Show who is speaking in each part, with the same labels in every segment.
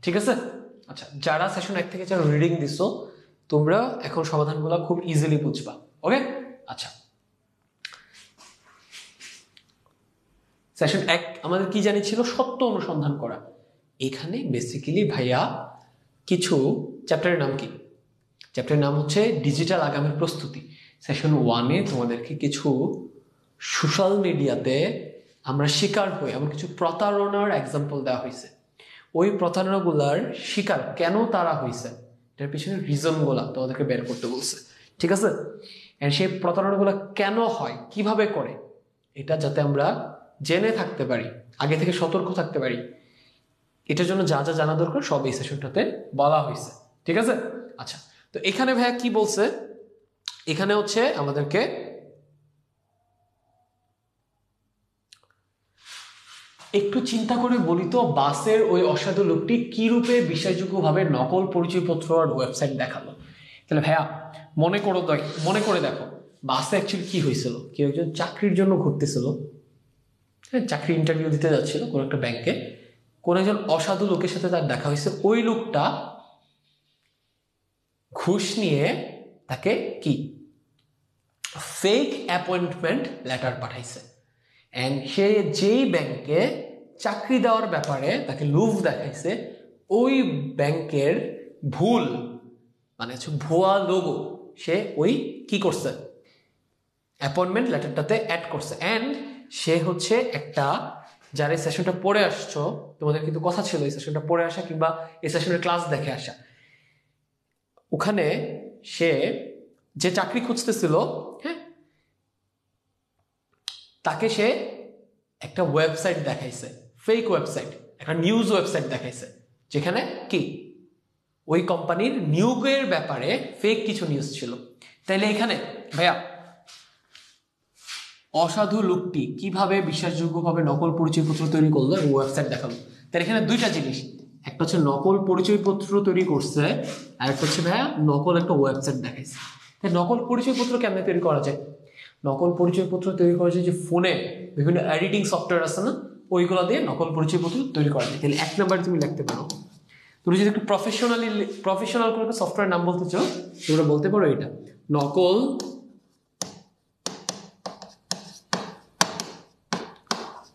Speaker 1: ঠিক আছে? আচ্ছা, যারা সেশন 1 থেকে যারা রিডিং দিছো তোমরা এখন সমাধানগুলো খুব ইজিলি বুঝবা। ওকে, আচ্ছা সেশন 1 আমাদের কি জানিয়েছিল? সত্য অনুসন্ধান করা। এখানে বেসিক্যালি ভাইয়া কিছু চ্যাপ্টারের নাম কি? চ্যাপ্টারের নাম হচ্ছে ডিজিটাল আগামীর প্রস্তুতি। সেশন 1-এ তোমাদেরকে কিছু সোশ্যাল মিডিয়াতে আমরা শিকার হই এমন কিছু প্রতারণার এক্সাম্পল দেওয়া হয়েছে। ওই প্রতারণাগুলার শিকার কেন তারা হয়েছে এটার পিছনে রিজনগুলা তোমাদেরকে বের করতে বলছে। ঠিক আছে? এন্ড সেই প্রতারণাগুলো কেন হয়, কিভাবে করে, এটা যাতে আমরা জেনে থাকতে পারি, আগে থেকে সতর্ক থাকতে পারি, এটার জন্য যা যা জানা দরকার সব এই সেশনটাতে বলা হয়েছে। ঠিক আছে? আচ্ছা, তো এখানে ভাইয়া কি বলছে? এখানে হচ্ছে আমাদেরকে একটু চিন্তা করে বলি তো, বাসের ওই অসাধু লোকটি কি রূপে বিশ্বাসযোগ্যভাবে নকল পরিচয়পত্র আর ওয়েবসাইট দেখালো। তাহলে ভাইয়া মনে করে দেখো বাসে অ্যাকচুয়ালি কি হয়েছিল। কেউ একজন চাকরির জন্য ঘুরতেছিল, হ্যাঁ, চাকরি ইন্টারভিউ দিতে যাচ্ছিল কোনো একটা ব্যাংকে। কোন একজন অসাধু লোকের সাথে তার দেখা হয়েছে। ওই লোকটা ঘুষ নিয়ে তাকে কি ফেক অ্যাপয়েন্টমেন্ট লেটার পাঠাইছে। এন্ড সে যেই ব্যাংকে চাকরি দেওয়ার ব্যাপারে তাকে লুভ দেখাইছে, ওই ব্যাংকের ভুল মানে হচ্ছে ভুয়া লোগো সে ওই কি করছে অ্যাপয়েন্টমেন্ট লেটারটাতে অ্যাড করছে। এন্ড সে হচ্ছে একটা, যারা এই সেশনটা পড়ে আসছো তোমাদের কিন্তু কথা ছিল এই সেশনটা পড়ে আসা কিংবা এই সেশনের ক্লাস দেখে আসা, ওখানে সে যে চাকরি খুঁজতেছিল, হ্যাঁ, তাকে সে একটা ওয়েবসাইট দেখাইছে, ফেক ওয়েবসাইট, একটা নিউজ ওয়েবসাইট দেখাইছে যেখানে কি ওই কোম্পানির নিয়োগের ব্যাপারে ফেক কিছু নিউজ ছিল। তাইলে এখানে ভাইয়া অসাধু লোকটি কিভাবে বিশ্বাসযোগ্যভাবে নকল পরিচয়পত্র তৈরি করলো এবং ওয়েবসাইট দেখালো? তার এখানে দুইটা জিনিস, একটা হচ্ছে নকল পরিচয়পত্র তৈরি করছে, আর একটা হচ্ছে ভাইয়া নকল একটা ওয়েবসাইট দেখাইছে। তাই নকল পরিচয়পত্র কেমনে তৈরি করা যায়? নকল পরিচয়পত্র তৈরি করা যায় যে ফোনে বিভিন্ন এডিটিং সফটওয়্যার আছে না, ওইগুলো দিয়ে নকল পরিচয়পত্র তৈরি করা যায়। তাহলে 1 নম্বরে তুমি লিখতে পারো, তুমি যদি একটু প্রফেশনাল কোনো সফটওয়্যার নাম বলতে চাও তোমরা বলতে পারো এটা নকল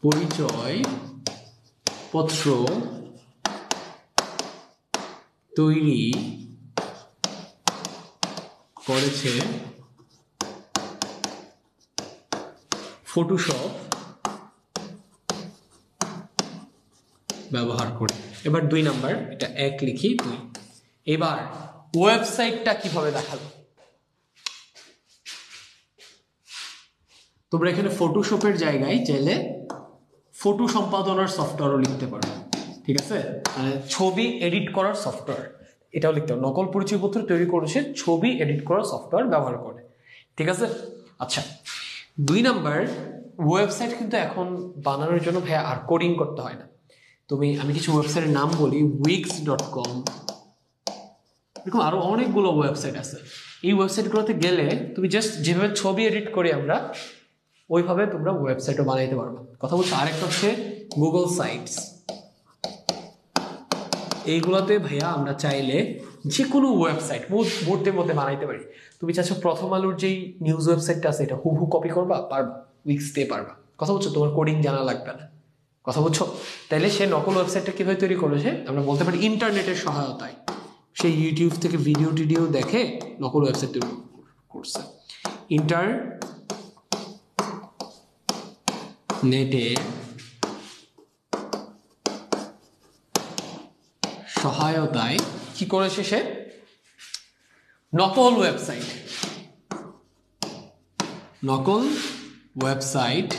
Speaker 1: পরিচয়পত্র তৈরি করেছে ফটোশপ ব্যবহার করে। এবার 2 নাম্বার, এটা 1 লিখি 2। এবার ওয়েবসাইটটা কিভাবে দেখালো? তোমরা এখানে ফটোশপের জায়গায় চাইলে ফটো সম্পাদনার সফটওয়্যারও লিখতে পারো। ঠিক আছে? মানে ছবি এডিট করার সফটওয়্যার, এটাও লিখতে হবে। নকল পরিচয়পত্র তৈরি করেছে ছবি এডিট করার সফটওয়্যার ব্যবহার করে। ঠিক আছে? আচ্ছা, 2 নাম্বার, ওয়েবসাইট কিন্তু এখন বানানোর জন্য ভাইয়া আর কোডিং করতে হয় না। আমি কিছু ওয়েবসাইটের নাম বলি, wix.com, এরকম আরো অনেকগুলো ওয়েবসাইট আছে। এই ওয়েবসাইটগুলোতে গেলে তুমি জাস্ট যেভাবে ছবি এডিট করি আমরা ওইভাবে তোমরা ওয়েবসাইটও বানাইতে পারবে। কথা বলছো। আরেকটা হচ্ছে গুগল সাইটস। এইগুলোতে ভাইয়া আমরা চাইলে যে কোনো ওয়েবসাইট মুহূর্তের মধ্যে বানাইতে পারি। তুমি চাচ্ছ প্রথম আলোর যেই নিউজ ওয়েবসাইটটা আছে এটা হুবহু কপি করবা, পারবা, উইক্স দিয়ে পারবা। কথা বলছো, তোমার কোডিং জানা লাগবে না। কথা বলছো? তাইলে সে নকল ওয়েবসাইটটা কিভাবে তৈরি করেছে আমরা বলতে পারি ইন্টারনেটের সহায়তায়। সে ইউটিউব থেকে ভিডিও টিডিও দেখে নকল ওয়েবসাইট তৈরি করছে। ইন্টারনেটে সহায়তায় কি করেছে সে? নকল ওয়েবসাইট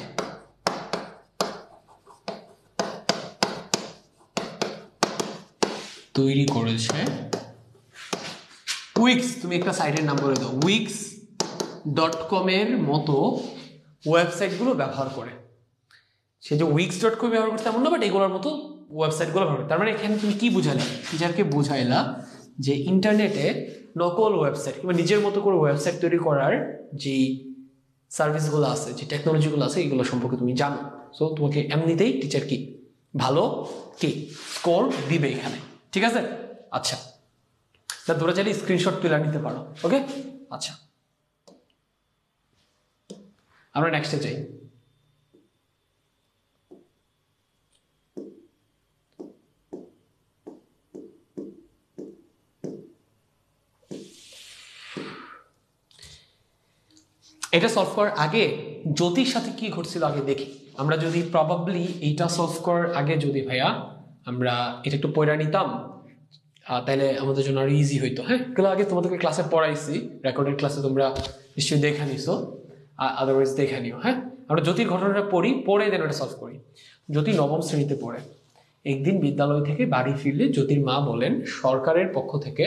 Speaker 1: তৈরি করেছে। উইক্স, তুমি একটা সাইটের নাম বলে দাও, wix.com এর মতো ওয়েবসাইটগুলো ব্যবহার করে। সে যে wix.com ব্যবহার করতে এমন না, বাট এগুলোর মতো ওয়েবসাইটগুলো ব্যবহার করে। তার মানে এখানে তুমি কি বুঝালে? টিচারকে বুঝাইলা যে ইন্টারনেটে নকল ওয়েবসাইট কিংবা নিজের মতো করে ওয়েবসাইট তৈরি করার যে সার্ভিসগুলো আছে, যে টেকনোলজিগুলো আছে, এগুলো সম্পর্কে তুমি জানো। সো তোমাকে এমনিতেই টিচার কি ভালো কি স্কোর দিবে এখানে। ঠিক আছে? আচ্ছা, তা তোমরা চাইলে স্ক্রিনশট তুলে নিতে পারো। ওকে, আচ্ছা আমরা নেক্সটে যাই। এটা সলভ করার আগে জ্যোতির সাথে কি ঘটছিল আগে দেখি আমরা। যদি প্রবাবলি এইটা সলভ করার আগে যদি ভাইয়া আমরা এটা একটু পড়া নিতাম তাহলে আমাদের জন্য আরো ইজি হইতো। হ্যাঁ, এগুলো আগে তোমাদেরকে ক্লাসে পড়াইছি, রেকর্ডেড ক্লাসে তোমরা নিশ্চয়ই দেখে নিছো, আদারওয়াইজ দেখে নিও। হ্যাঁ, আমরা জ্যোতির ঘটনাটা পড়ি, পড়ে দেন ওটা সলভ করি। জ্যোতি নবম শ্রেণীতে পড়ে। একদিন বিদ্যালয় থেকে বাড়ি ফিরলে জ্যোতির মা বলেন সরকারের পক্ষ থেকে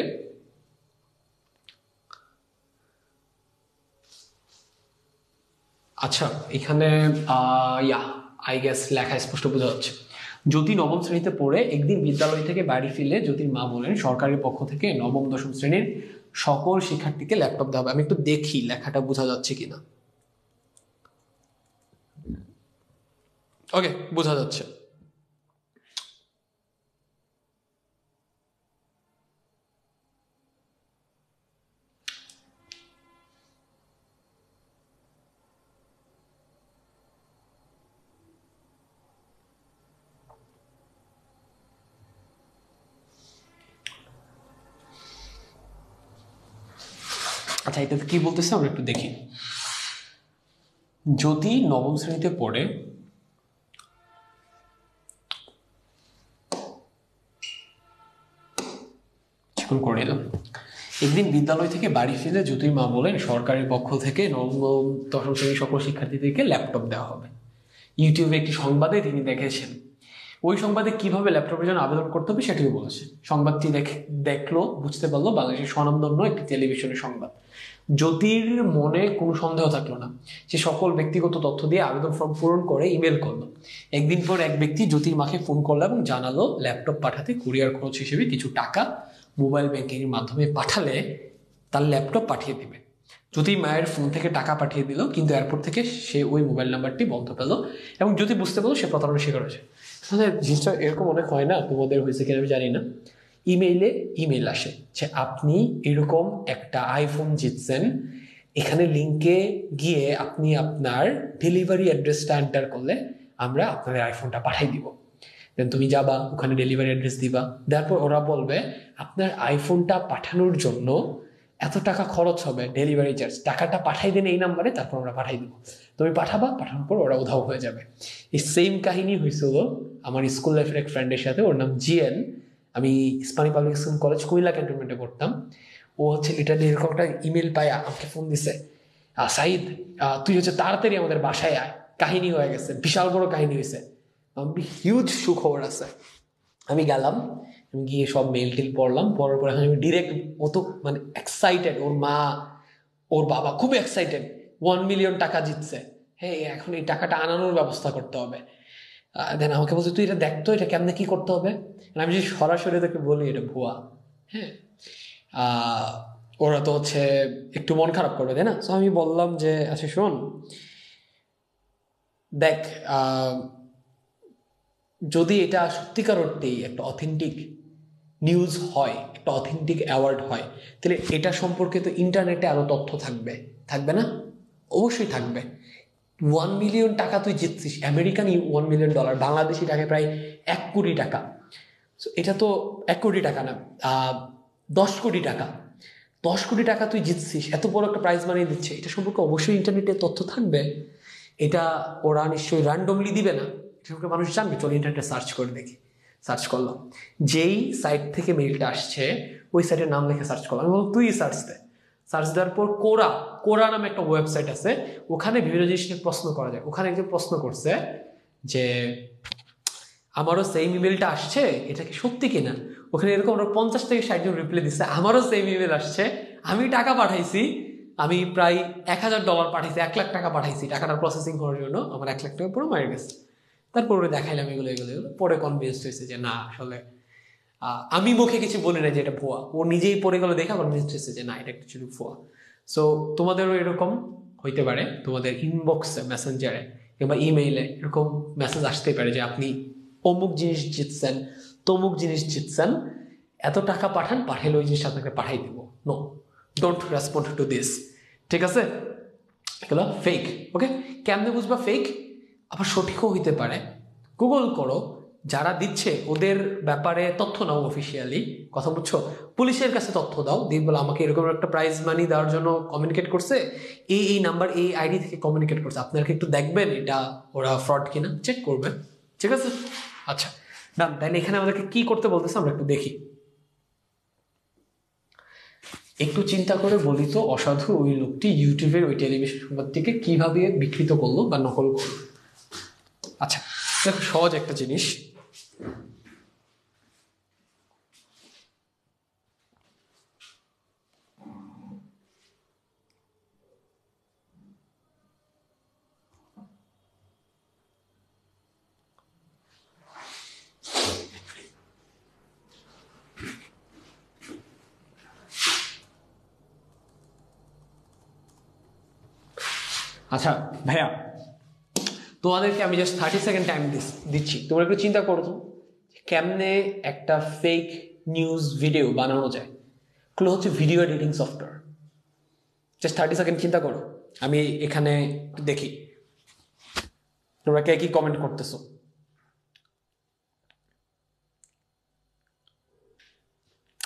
Speaker 1: আচ্ছা এখানে আই গেস লেখা স্পষ্ট বোঝা যাচ্ছে। জ্যোতি নবম শ্রেণীতে পড়ে একদিন বিদ্যালয় থেকে বাড়ি ফিরলে জ্যোতির মা বলেন সরকারের পক্ষ থেকে নবম দশম শ্রেণীর সকল শিক্ষার্থীকে ল্যাপটপ দেওয়া হবে। আমি একটু দেখি লেখাটা বোঝা যাচ্ছে কিনা। ওকে, বোঝা যাচ্ছে। আচ্ছা, এটাতে কি বলতেছে আমরা একটু দেখি। যদি নবম শ্রেণীতে পড়ে করে এলাম, একদিন বিদ্যালয় থেকে বাড়ি ফিরে জ্যোতির মা বলেন সরকারের পক্ষ থেকে নবম দশম শ্রেণীর সকল শিক্ষার্থীদেরকে ল্যাপটপ দেওয়া হবে। ইউটিউবে একটি সংবাদে তিনি দেখেছেন, ওই সংবাদে কিভাবে ল্যাপটপের জন্য আবেদন করতে হবে সেটিও বলেছে। সংবাদটি দেখলো, বুঝতে পারলো বাংলাদেশের স্বনামধন্য একটি টেলিভিশনের সংবাদ। জ্যোতির মনে কোনো সন্দেহ থাকলো না, সে সকল ব্যক্তিগত তথ্য দিয়ে আবেদন ফর্ম পূরণ করে ইমেল করলো। একদিন পর এক ব্যক্তি জ্যোতির মাকে ফোন করলো এবং জানালো ল্যাপটপ পাঠাতে কুরিয়ার খরচ হিসেবে কিছু টাকা মোবাইল ব্যাংকিং এর মাধ্যমে পাঠালে তার ল্যাপটপ পাঠিয়ে দিবে। জ্যোতি মায়ের ফোন থেকে টাকা পাঠিয়ে দিল, কিন্তু এয়ারপোর্ট থেকে সে ওই মোবাইল নাম্বারটি বন্ধ পেল এবং জ্যোতি বুঝতে পারলো সে প্রতারণার শিকার হয়েছে। তাহলে জিনিসটা এরকম অনেক হয় না, তোমাদের হয়েছে কিনা আমি জানি না। ইমেইলে ইমেইল আসে যে আপনি এরকম একটা আইফোন জিতছেন, এখানে লিঙ্কে গিয়ে আপনি আপনার ডেলিভারি অ্যাড্রেসটা এন্টার করলে আমরা আপনাদের আইফোনটা পাঠিয়ে দিব। দেন তুমি যাবা, ওখানে ডেলিভারি অ্যাড্রেস দিবা, তারপর ওরা বলবে আপনার আইফোনটা পাঠানোর জন্য এত টাকা খরচ হবে, ডেলিভারি চার্জ, টাকাটা পাঠাই দেন এই নাম্বারে, তারপর আমরা পাঠাই দেবো। তুমি পাঠাবা, পাঠানোর পর ওরা উধাও হয়ে যাবে। এই সেম কাহিনী হয়েছিল আমার স্কুল লাইফের এক ফ্রেন্ডের সাথে, ওর নাম জিএন। আমি Ispahani public school college Comilla ক্যান্টনমেন্টে পড়তাম। ও হচ্ছে লিটারলি এরকম একটা ইমেল পায় আমাকে ফোন দিছে, সাইদ তুই হচ্ছে তাড়াতাড়ি আমাদের বাসায় আয়, কাহিনী হয়ে গেছে, বিশাল বড় কাহিনী হয়েছে, হিউজ সুখবর আছে। আমি গেলাম, আমি গিয়ে সব মেল টেল পড়লাম, পড়ার পর এখন আমি ডিরেক্ট, ও তো মানে এক্সাইটেড, ওর মা ওর বাবা খুব এক্সাইটেড, 1 মিলিয়ন টাকা জিতছে। হ্যাঁ, এখন এই টাকাটা আনানোর ব্যবস্থা করতে হবে। দেন আমাকে বলছে তুই এটা দেখতো, এটা কেমনে কি করতে হবে। আমি যদি সরাসরি তোকে বলি এটা ভুয়া, হ্যাঁ ওরা তো হচ্ছে একটু মন খারাপ করবে, তাই না? সো আমি বললাম যে আচ্ছা শোন, দেখ যদি এটা সত্যিকার অর্থেই একটা অথেন্টিক নিউজ হয়, একটা অথেন্টিক অ্যাওয়ার্ড হয়, তাহলে এটা সম্পর্কে তো ইন্টারনেটে আরো তথ্য থাকবে, থাকবে না? অবশ্যই থাকবে। 1 মিলিয়ন টাকা তুই জিতছিস, আমেরিকান $1 মিলিয়ন, বাংলাদেশি টাকায় প্রায় 1 কোটি টাকা। এটা তো 1 কোটি টাকা না, 10 কোটি টাকা। 10 কোটি টাকা তুই জিতছিস, এত বড় একটা প্রাইজ মানি দিচ্ছে, এটা সম্পর্কে অবশ্যই ইন্টারনেটে তথ্য থাকবে। এটা ওরা নিশ্চয়ই র্যান্ডমলি দিবে না, এটা সম্পর্কে মানুষ জানবে। চলো ইন্টারনেটে সার্চ করে দেখি। সার্চ করলাম, যেই সাইট থেকে মেইলটা আসছে ওই সাইটের নাম লিখে সার্চ করলাম। আমি বললাম তুই সার্চ দে। সার্চ দেওয়ার পর কোরা নামে একটা ওয়েবসাইট আছে, ওখানে বিভিন্ন জিনিস নিয়ে প্রশ্ন করা যায়। ওখানে একজন প্রশ্ন করছে যে আমারও সেম ইমেলটা আসছে, এটা কি সত্যি কিনা। ওখানে এরকম 50 থেকে 60 জন রিপ্লাই দিচ্ছে, আমারও সেম ইমেল আসছে, আমি টাকা পাঠাইছি, আমি প্রায় $1000 পাঠাইছি, 1 লাখ টাকা পাঠাইছি টাকাটা প্রসেসিং করার জন্য, আমার 1 লাখ টাকা পুরো মারি গেছে। তারপর ওরা দেখাইলাম এগুলো, পরে কনভিন্স হয়েছে যে না আসলে আমি মুখে কিছু বলি না যে এটা ভুয়া, ও নিজেই পড়ে গেলো, দেখা কনভিন্স হয়েছে যে না এটা অ্যাকচুয়ালি ভুয়া। সো তোমাদেরও এরকম হইতে পারে, তোমাদের ইনবক্সে, মেসেঞ্জারে কিংবা ইমেইলে এরকম মেসেজ আসতেই পারে যে আপনি অমুক জিনিস জিতছেন, তমুক জিনিস জিতছেন, এত টাকা পাঠান, পাঠাইলে ওই জিনিসটা আপনাকে পাঠাই দিব। No, don't respond to this. ঠিক আছে, এগুলো ফেক। ওকে, কেমনে বুঝবা ফেক? আবার সঠিকও হইতে পারে। গুগল করো, যারা দিচ্ছে ওদের ব্যাপারে তথ্য নাও অফিসিয়ালি, কথা বুঝছো? পুলিশের কাছে তথ্য দাও, দিয়ে বলে আমাকে এরকম একটা প্রাইজ মানি দেওয়ার জন্য কমিউনিকেট করছে, এই নাম্বার এই আইডি থেকে কমিউনিকেট করছে, আপনারা একটু দেখবেন এটা ওরা ফ্রড কিনা, চেক করবেন। ঠিক আছে, আচ্ছা ডান। তাহলে এখানে আমাদেরকে কি করতে বলতেছে আমরা একটু দেখি। একটু চিন্তা করে বলি তো, অসাধু ওই লোকটি ইউটিউবের ওই টেলিভিশন সংবাদটিকে কিভাবে বিকৃত করলো বা নকল করলো। আচ্ছা দেখো, সহজ একটা জিনিস। আচ্ছা ভাইয়া, তোমাদেরকে আমি জাস্ট 30 সেকেন্ড টাইম দিচ্ছি, তোমরা একটু চিন্তা করো তো কেমনে একটা ফেক নিউজ ভিডিও বানানো যায়। এগুলো হচ্ছে video editing software. Just 30 second চিন্তা করো, আমি এখানে দেখি তোমরা কে কি কমেন্ট করতেছো।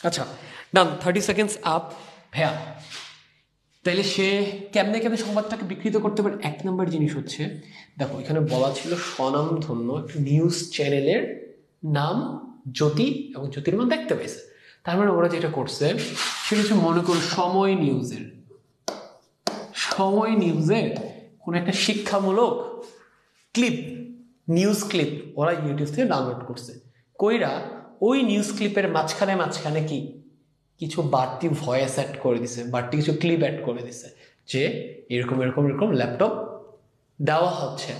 Speaker 1: আচ্ছা ডান, 30 সেকেন্ডস আপ। ভাইয়া তাইলে সে কেমনে কেমনে সংবাদটাকে বিকৃত করতে পারে? এক নম্বর জিনিস হচ্ছে, দেখো এখানে বলা ছিল স্বনামধন্য একটা নিউজ চ্যানেলের নাম জ্যোতি, এবং জ্যোতির মধ্যে দেখতে পেয়েছে। তার মানে ওরা যেটা করছে সেটা হচ্ছে, মনে করো সময় নিউজের কোনো একটা শিক্ষামূলক ক্লিপ, নিউজ ক্লিপ ওরা ইউটিউব থেকে ডাউনলোড করছে। কইরা ওই নিউজ ক্লিপের মাঝখানে কি কিছু বাড়তি ভয়েস অ্যাড করে দিছে, বাড়তি কিছু ক্লিপ অ্যাড করে দিছে, যে এরকম এরকম এরকম ল্যাপটপ দেওয়া হচ্ছে,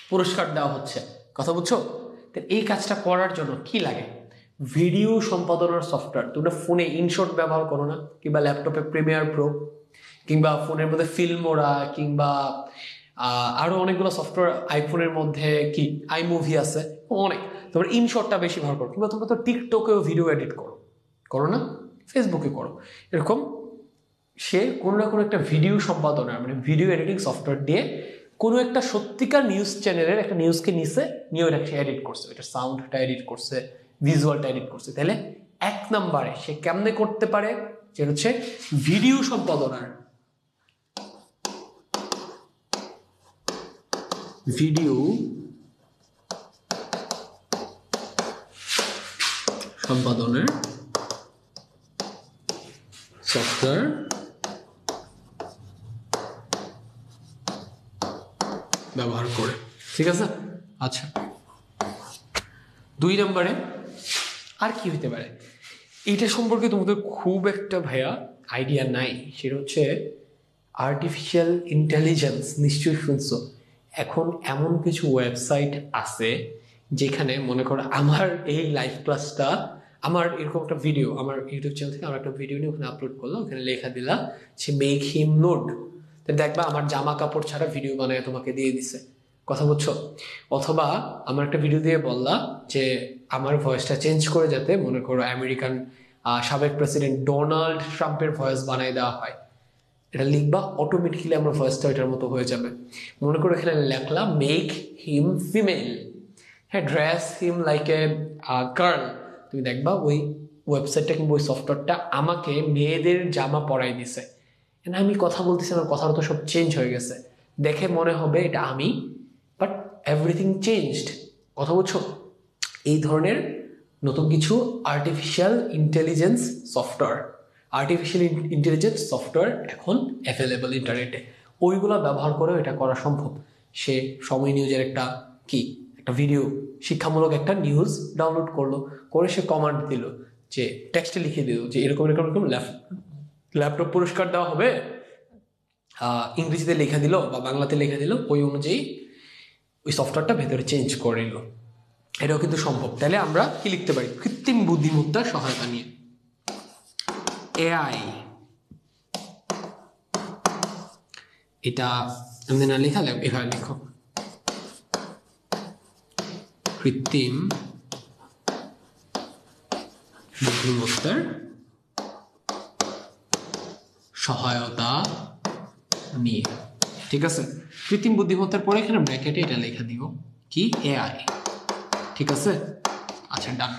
Speaker 1: পুরস্কার দেওয়া হচ্ছে। কথা বুঝছো? তো এই কাজটা করার জন্য কি লাগে? ভিডিও সম্পাদনার সফটওয়্যার। তোমরা ফোনে ইনশট ব্যবহার করো না, কিংবা ল্যাপটপে প্রিমিয়ার প্রো, কিংবা ফোনের মধ্যে ফিল্মোরা, কিংবা আরো অনেকগুলো সফটওয়্যার, আইফোনের মধ্যে কি আইমুভি আছে অনেক। তোমরা ইনশটটা বেশি ব্যবহার করো, কিংবা তোমরা তো টিকটকেও ভিডিও এডিট করো না, ফেসবুকে করো। এরকম সে কোনো না কোনো একটা ভিডিও সম্পাদনা, মানে ভিডিও এডিটিং সফটওয়্যার দিয়ে কোনো একটা সত্যিকার নিউজ চ্যানেলের একটা নিউজকে নিয়ে ওটা সে এডিট করছে, ওইটার সাউন্ডটা এডিট করছে, ভিজুয়ালটা এডিট করছে। তাহলে এক নম্বরে সে কেমনে করতে পারে, যেটা হচ্ছে ভিডিও সম্পাদনার, ভিডিও সম্পাদনের সফটওয়্যার ব্যবহার করে। ঠিক আছে, আচ্ছা। 2 নম্বরে আর কি হইতে পারে? এইটা সম্পর্কে তোমাদের খুব একটা ভাইয়া আইডিয়া নাই, সেটা হচ্ছে আর্টিফিশিয়াল ইন্টেলিজেন্স। নিশ্চয়ই শুনছো, এখন এমন কিছু ওয়েবসাইট আছে যেখানে মনে করো আমার এই লাইভ ক্লাসটা, আমার এরকম একটা ভিডিও আমার ইউটিউব চ্যানেল থেকে আমার একটা ভিডিও নিয়ে ওখানে আপলোড করলাম, ওখানে লেখা দিলা সে মেক হিম নোট, দেখবা আমার জামা কাপড় ছাড়া ভিডিও বানায় তোমাকে দিয়ে দিছে। কথা বুঝছো? অথবা আমার একটা ভিডিও দিয়ে বললা যে আমার ভয়েসটা চেঞ্জ করে, যাতে মনে করো আমেরিকান সাবেক প্রেসিডেন্ট ডোনাল্ড ট্রাম্পের ভয়েস বানিয়ে দেওয়া হয়, এটা লিখবা, অটোমেটিক্যালি আমার ভয়েসটা এটার মতো হয়ে যাবে। মনে করো এখানে লেখলা মেক হিম ফিমেল, হ্যাঁ, dress him like a girl, তুমি দেখবা ওই ওয়েবসাইটটা কিংবা ওই সফটওয়্যারটা আমাকে মেয়েদের জামা পরাই দিছে। আমি কথা বলতেছি, আমার কথাটা তো সব চেঞ্জ হয়ে গেছে, দেখে মনে হবে এটা আমি, বাট এভরিথিং চেঞ্জড। কথা বুঝছো? এই ধরনের নতুন কিছু আর্টিফিশিয়াল ইন্টেলিজেন্স সফটওয়্যার এখন অ্যাভেলেবল ইন্টারনেটে, ওইগুলো ব্যবহার করেও এটা করা সম্ভব। সে সময় নিউজের একটা ভিডিও, শিক্ষামূলক একটা নিউজ ডাউনলোড করলো, করে সে কমান্ড দিল, যে টেক্সটে লিখে দিল যে এরকম এরকম এরকম ল্যাপটপ পুরস্কার দেওয়া হবে, ইংরেজিতে লেখা দিল বা বাংলাতে লেখা দিল, ওই অনুযায়ী ওই সফটওয়্যারটা ভেতরে চেঞ্জ করে নিল। এটাও কিন্তু সম্ভব। তাহলে আমরা কি লিখতে পারি? কৃত্রিম বুদ্ধিমত্তার সহায়তা নিয়ে, এআই। এটা এমনি না লেখা, এভাবে লিখো, কৃত্রিম বুদ্ধিমত্তার সহায়তা নিয়ে। ঠিক আছে, কৃত্রিম বুদ্ধিমত্তার পরে এখানে ব্র্যাকেটে এটা লেখা দিও কি এআই। ঠিক আছে, আচ্ছা ডান।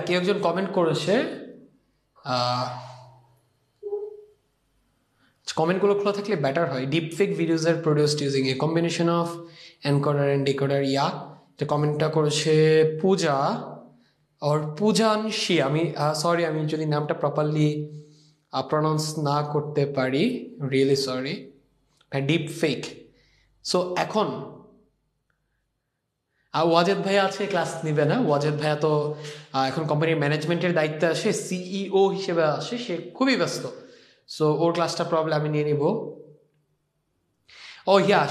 Speaker 1: কেউ একজন কমেন্ট করেছে, কমেন্টগুলো খোলা থাকলে বেটার হয়। Deep fake videos are produced using a combination of encoder and decoder. এটা কমেন্টটা করেছে পূজা আর পূজানশী। আমি সরি, আমি যদি নামটা প্রপারলি প্রনাউন্স না করতে পারি, really sorry. Deep fake. So এখন ওয়াজেদ ভাইয়া আছে, ক্লাস নিবে না। ওয়াজেদ ভাইয়া তো এখন কোম্পানির ম্যানেজমেন্টের দায়িত্বে আসে, সিইও হিসেবে আসে, সে খুবই ব্যস্ত। সো ওর ক্লাসটা প্রবলেম আমি নিয়ে নিব।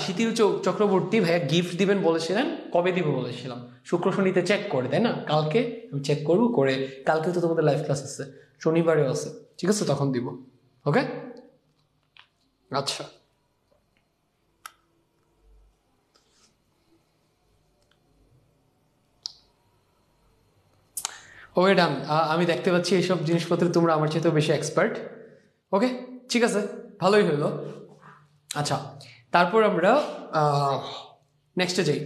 Speaker 1: শিথিল চক্রবর্তী ভাইয়া গিফট দিবেন বলেছিলেন, কবে দিব বলেছিলাম? শুক্র শনিতে চেক করে, তাই না? কালকে আমি চেক করবো, করে কালকে তো তোমাদের লাইভ ক্লাস আছে, শনিবারেও আছে, ঠিক আছে? তখন দিব। ওকে, আচ্ছা। ওকে ডান। আমি দেখতে পাচ্ছি এইসব জিনিসপত্রে তোমরা আমার চেয়েতেও বেশি এক্সপার্ট। ওকে, ঠিক আছে, ভালোই হইলো। আচ্ছা, তারপর আমরা নেক্সটে যাই।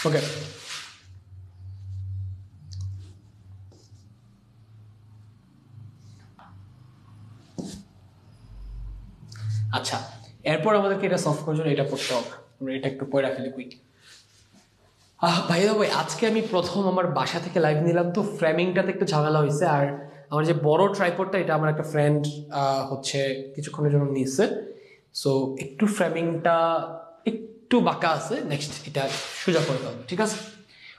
Speaker 1: ওকে, আচ্ছা, এরপর আমাদেরকে এটা সলভ করার জন্য এটা পড়তে হবে। আমরা এটা একটু পড়ে রাখি কুইক। ভাই আজকে আমি প্রথম আমার বাসা থেকে লাইভ নিলাম, তো ফ্রেমিংটাতে একটু ঝামেলা হয়েছে। আর আমার যে বড় ট্রাইপডটা, এটা আমার একটা ফ্রেন্ড হচ্ছে কিছুক্ষণের জন্য নিয়েছে। সো একটু ফ্রেমিংটা একটু বাঁকা আছে, নেক্সট এটা সোজা করে দেবো, ঠিক আছে?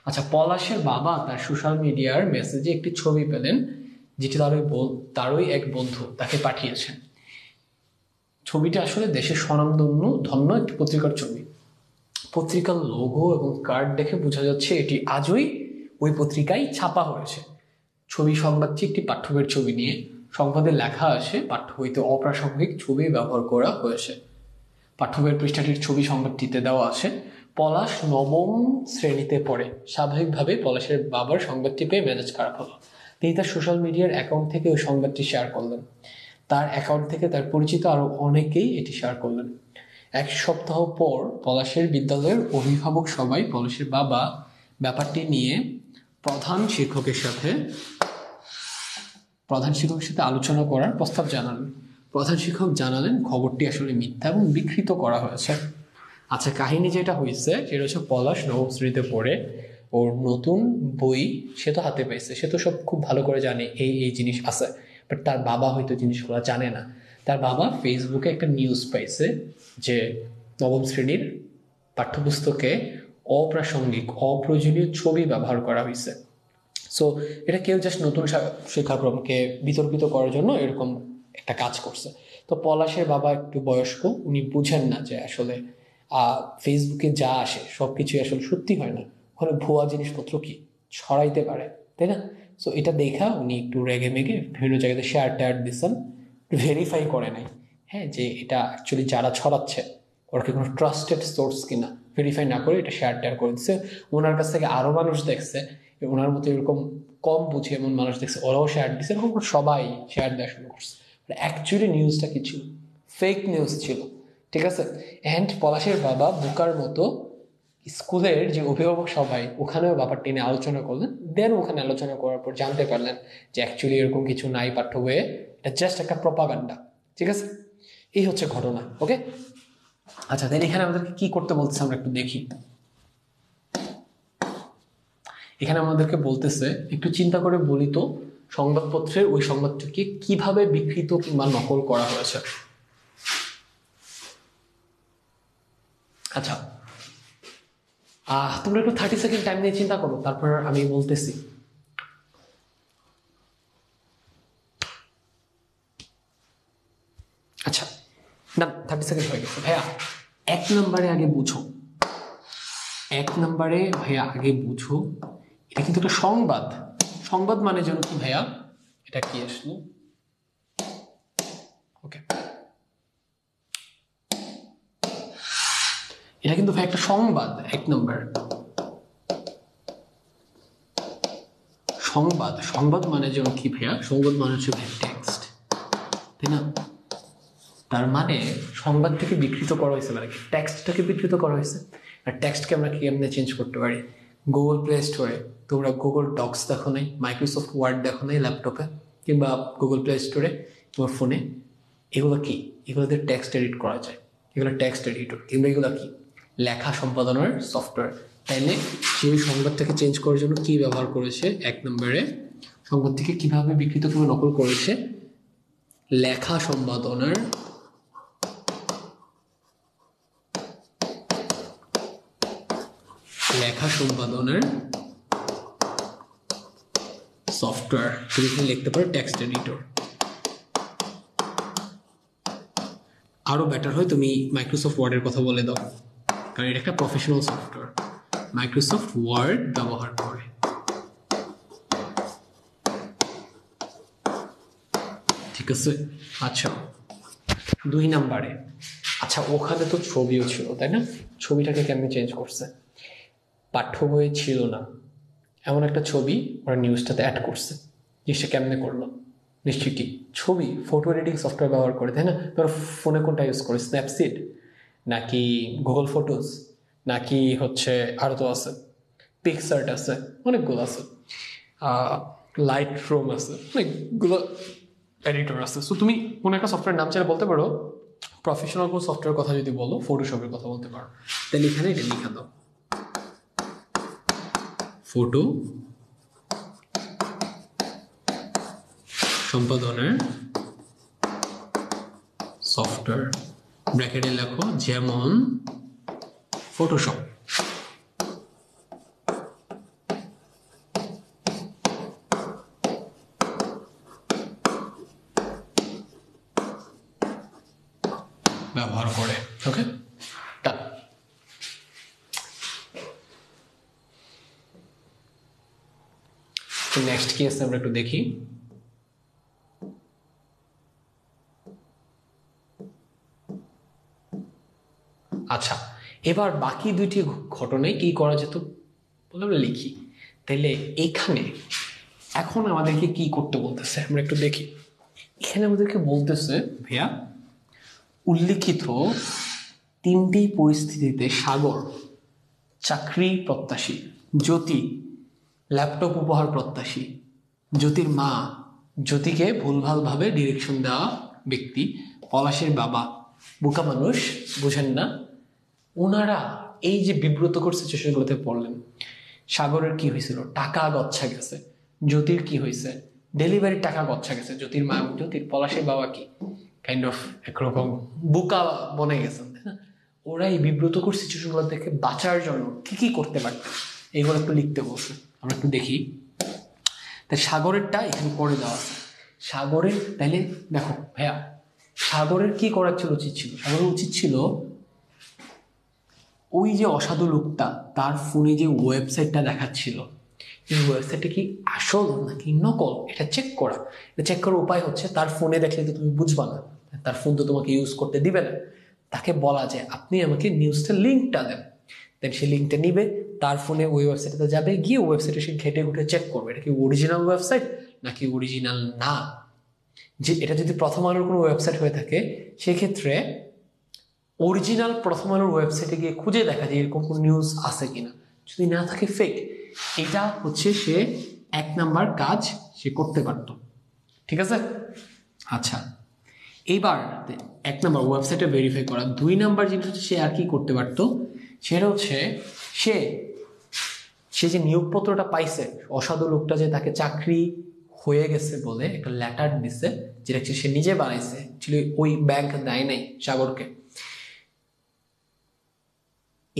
Speaker 1: আচ্ছা, পলাশের বাবা তার সোশ্যাল মিডিয়ার মেসেজে একটি ছবি পেলেন, যেটি তারই এক বন্ধু তাকে পাঠিয়েছেন। ছবিটা আসলে দেশের ধন্য একটি পত্রিকার ছবি। পত্রিকার লোগো এবং কার্ড দেখে বোঝা যাচ্ছে এটি আজই ওই পত্রিকায় ছাপা হয়েছে। ছবি সংবাদটি একটি পাঠ্যবইয়ের ছবি নিয়ে। সংবাদে লেখা আছে পাঠ্য বইতে অপ্রাসঙ্গিক ছবি ব্যবহার করা হয়েছে। পাঠ্যবইয়ের পৃষ্ঠাটির ছবি সংবাদটিতে দেওয়া আছে। পলাশ নবম শ্রেণীতে পড়ে। স্বাভাবিকভাবে পলাশের বাবার সংবাদটি পেয়ে মেজাজ খারাপ হলো। তিনি তার সোশ্যাল মিডিয়ার অ্যাকাউন্ট থেকে ওই সংবাদটি শেয়ার করলেন। তার অ্যাকাউন্ট থেকে তার পরিচিত আরো অনেকেই এটি শেয়ার করলেন। এক সপ্তাহ পর পলাশের বিদ্যালয়ের অভিভাবক সবাই পলাশের বাবা ব্যাপারটি নিয়ে প্রধান শিক্ষকের সাথে আলোচনা করার প্রস্তাব জানালেন। প্রধান শিক্ষক জানালেন খবরটি আসলে মিথ্যা এবং বিকৃত করা হয়েছে। আচ্ছা, কাহিনী যেটা হয়েছে সেটা হচ্ছে পলাশ নবম শ্রেণীতে পড়ে, ওর নতুন বই সে তো হাতে পাইছে, সে তো সব খুব ভালো করে জানে এই জিনিস আছে, বাট তার বাবা হয়তো জিনিসগুলো জানে না। তার বাবা ফেসবুকে একটা নিউজ পাইছে যে নবম শ্রেণীর পাঠ্যপুস্তকে অপ্রাসঙ্গিক অপ্রয়োজনীয় ছবি ব্যবহার করা হয়েছে। সো এটা কেউ জাস্ট নতুন শিক্ষাক্রমকে বিতর্কিত করার জন্য এরকম একটা কাজ করছে। তো পলাশের বাবা একটু বয়স্ক, উনি বুঝেন না যে আসলে ফেসবুকে যা আসে সব কিছুই আসলে সত্যি হয় না, ওখানে ভুয়া জিনিসপত্র কি ছড়াইতে পারে, তাই না? সো এটা দেখা উনি একটু রেগে মেগে বিভিন্ন জায়গাতে শেয়ার ট্যায়ার দিচ্ছেন, ভেরিফাই করে নাই, হ্যাঁ, যে এটা অ্যাকচুয়ালি যারা ছড়াচ্ছে ওরা কি কোনো ট্রাস্টেড সোর্স কিনা, ভেরিফাই না করে এটা শেয়ার ট্যায়ার করে দিচ্ছে। ওনার কাছ থেকে আরও মানুষ দেখছে, ওনার মতো এরকম কম বুঝে এমন মানুষ দেখছে, ওরাও শেয়ার দিচ্ছে, এরকম সবাই শেয়ার দেওয়া শুরু করছে। অ্যাকচুয়ালি নিউজটা কি ছিল? ফেক নিউজ ছিল, ঠিক আছে? অ্যান্ড পলাশের বাবা বোকার মতো স্কুলের যে অভিভাবক সবাই ওখানেও ব্যাপারটি নিয়ে আলোচনা করলেন। দেন ওখানে আলোচনা করার পর জানতে পারলেন যে অ্যাকচুয়ালি এরকম কিছু নাই পাঠ্য বইয়ে, এটা জাস্ট একটা প্রপাগান্ডা, ঠিক আছে? এই হচ্ছে ঘটনা। ওকে, আচ্ছা, তাহলে এখানে আমাদেরকে কি করতে বলতেছে আমরা একটু দেখি। এখানে আমাদেরকে বলতেছে একটু চিন্তা করে বলি তো সংবাদপত্রের ওই সংবাদটিকে কিভাবে বিকৃত কিংবা নকল করা হয়েছে। আচ্ছা, তোমরা একটু 30 সেকেন্ড টাইম নিয়ে চিন্তা করো, তারপর আমি বলতেছি। আচ্ছা না, 30 সেকেন্ড হয়ে গেছে। ভাইয়া 1 নম্বরে আগে বুঝো, 1 নম্বরে ভাইয়া আগে বুঝো, এটা কিন্তু একটা সংবাদ। সংবাদ মানে যেন কি ভাইয়া, এটা কি আসলো, ওকে, এটা কিন্তু ভাই একটা সংবাদ। 1 নম্বর সংবাদ, সংবাদ মানে যেন কি ভাইয়া, সংবাদ মানে হচ্ছে ভাই টেক্সট, তাই না? তার মানে সংবাদ থেকে বিকৃত করা হয়েছে, মানে কি টেক্সটটাকে বিকৃত করা হয়েছে। আর টেক্সটকে আমরা কি এমনি চেঞ্জ করতে পারি? গুগল প্লে স্টোরে তোমরা গুগল ডক্স দেখো নাই, মাইক্রোসফট ওয়ার্ড দেখো নাই ল্যাপটপে কিংবা গুগল প্লে স্টোরে তোমার ফোনে? এগুলো কি? এগুলোতে টেক্সট এডিট করা যায়, এগুলো টেক্সট এডিটর কিংবা এগুলো কি লেখা সম্পাদনের সফটওয়্যার। তাইলে সেই সংবাদটাকে চেঞ্জ করার জন্য কি ব্যবহার করেছে? 1 নম্বরে সংবাদটিকে কিভাবে বিকৃত কিংবা নকল করেছে? লেখা সম্পাদনার সফটওয়্যার, তুমি লিখতে পারো টেক্সট এডিটর। আরো বেটার হয় তুমি মাইক্রোসফট ওয়ার্ডের কথা বলে দাও, কারণ এটা একটা প্রফেশনাল সফটওয়্যার, মাইক্রোসফট ওয়ার্ড ব্যবহার করে। ঠিক আছে। আচ্ছা 2 নম্বরে, আচ্ছা ওখানে তো ছবিও ছিল তাই না? ছবিটাকে কেমনি চেঞ্জ করছে? পাঠ্য বইয়ে ছিল না এমন একটা ছবি ওরা নিউজটাতে অ্যাড করছে। জিনিসটা কেমনে করলো? নিশ্চয়ই কি ছবি ফটো এডিটিং সফটওয়্যার ব্যবহার করে, তাই না? তোর ফোনে কোনটা ইউজ করে? স্ন্যাপসিড নাকি গুগল ফটোস নাকি হচ্ছে আরও তো আছে, পিক্সার্ট আছে, অনেকগুলো আছে, লাইট রুম আছে, অনেকগুলো এডিটর আছে। সো তুমি কোনো একটা সফটওয়্যার নাম চাইলে বলতে পারো, প্রফেশনাল কোনো সফটওয়্যার কথা যদি বলো ফটোশপের কথা বলতে পারো, তাহলে এখানে এটা লিখে দাও, ফটো সম্পাদনের সফটওয়্যার, ব্র্যাকেটে লেখো যেমন ফটোশপ। ব্যবহার করে। ওকে, নেক্সট কি আছে আমরা একটু দেখি। আচ্ছা এবার বাকি 2টি ঘটনায় কি করা যেত বলে আমরা লিখি। তাইলে এখানে এখন আমাদেরকে কি করতে বলতেছে আমরা একটু দেখি। এখানে আমাদেরকে বলতেছে ভাইয়া উল্লিখিত 3টি পরিস্থিতিতে সাগর চাকরি প্রত্যাশী, জ্যোতি ল্যাপটপ উপহার প্রত্যাশী, জ্যোতির মা জ্যোতিকে ভুলভালভাবে ডিরেকশন দেওয়া ব্যক্তি, পলাশের বাবা বোকা মানুষ, বুঝেন না, ওনারা এই যে বিব্রতকর সিচুয়েশনগুলোতে পড়লেন। সাগরের কি হয়েছিল? টাকা গচ্ছা গেছে। জ্যোতির কি হয়েছে? ডেলিভারির টাকা গচ্ছা গেছে। জ্যোতির মা এবং জ্যোতির পলাশের বাবা কি কাইন্ড অফ একরকম বোকা বনে গেছেন, তাই না? ওরা এই বিব্রতকর সিচুয়েশনগুলো থেকে বাঁচার জন্য কি কি করতে পারতেন এইগুলো একটু লিখতে বলছে। আমরা একটু দেখি। তাই সাগরেরটা এখানে করে দেওয়া আছে। সাগরের তাইলে দেখো ভাইয়া, সাগরের কি করার উচিত ছিল? সাগরের উচিত ছিল ওই যে অসাধু লোকটা তার ফোনে যে ওয়েবসাইটটা দেখাচ্ছিল, এই ওয়েবসাইটটা কি আসল নাকি নকল এটা চেক করা। এটা চেক করার উপায় হচ্ছে তার ফোনে দেখলে তো তুমি বুঝবা না, তার ফোন তো তোমাকে ইউজ করতে দিবে না। তাকে বলা যায় আপনি আমাকে নিউজটার লিঙ্কটা দেন, দেন সে লিঙ্কটা নিবে, তার ফোনে ওই ওয়েবসাইটে যাবে, গিয়ে ওয়েবসাইটে সে ঘেটে ঘুটে চেক করবে এটা কি অরিজিনাল ওয়েবসাইট নাকি অরিজিনাল না। যে এটা যদি প্রথম আলোর কোনো ওয়েবসাইট হয়ে থাকে সেক্ষেত্রে অরিজিনাল প্রথম আলোর ওয়েবসাইটে গিয়ে খুঁজে দেখা যায় এরকম কোনো নিউজ আছে কিনা, যদি না থাকে ফেক। এটা হচ্ছে সে 1 নাম্বার কাজ সে করতে পারত। ঠিক আছে। আচ্ছা এইবার 1 নাম্বার ওয়েবসাইটে ভেরিফাই করা। 2 নাম্বার যেটা হচ্ছে সে আর কি করতে পারতো, সেটা হচ্ছে সে সে যে নিয়োগপত্রটা পাইছে, অসাধু লোকটা যে তাকে চাকরি হয়ে গেছে বলে একটা লেটার দিছে, যেটা সে নিজে বানাইছে, ওই ব্যাংক দেয় নাই সাগরকে।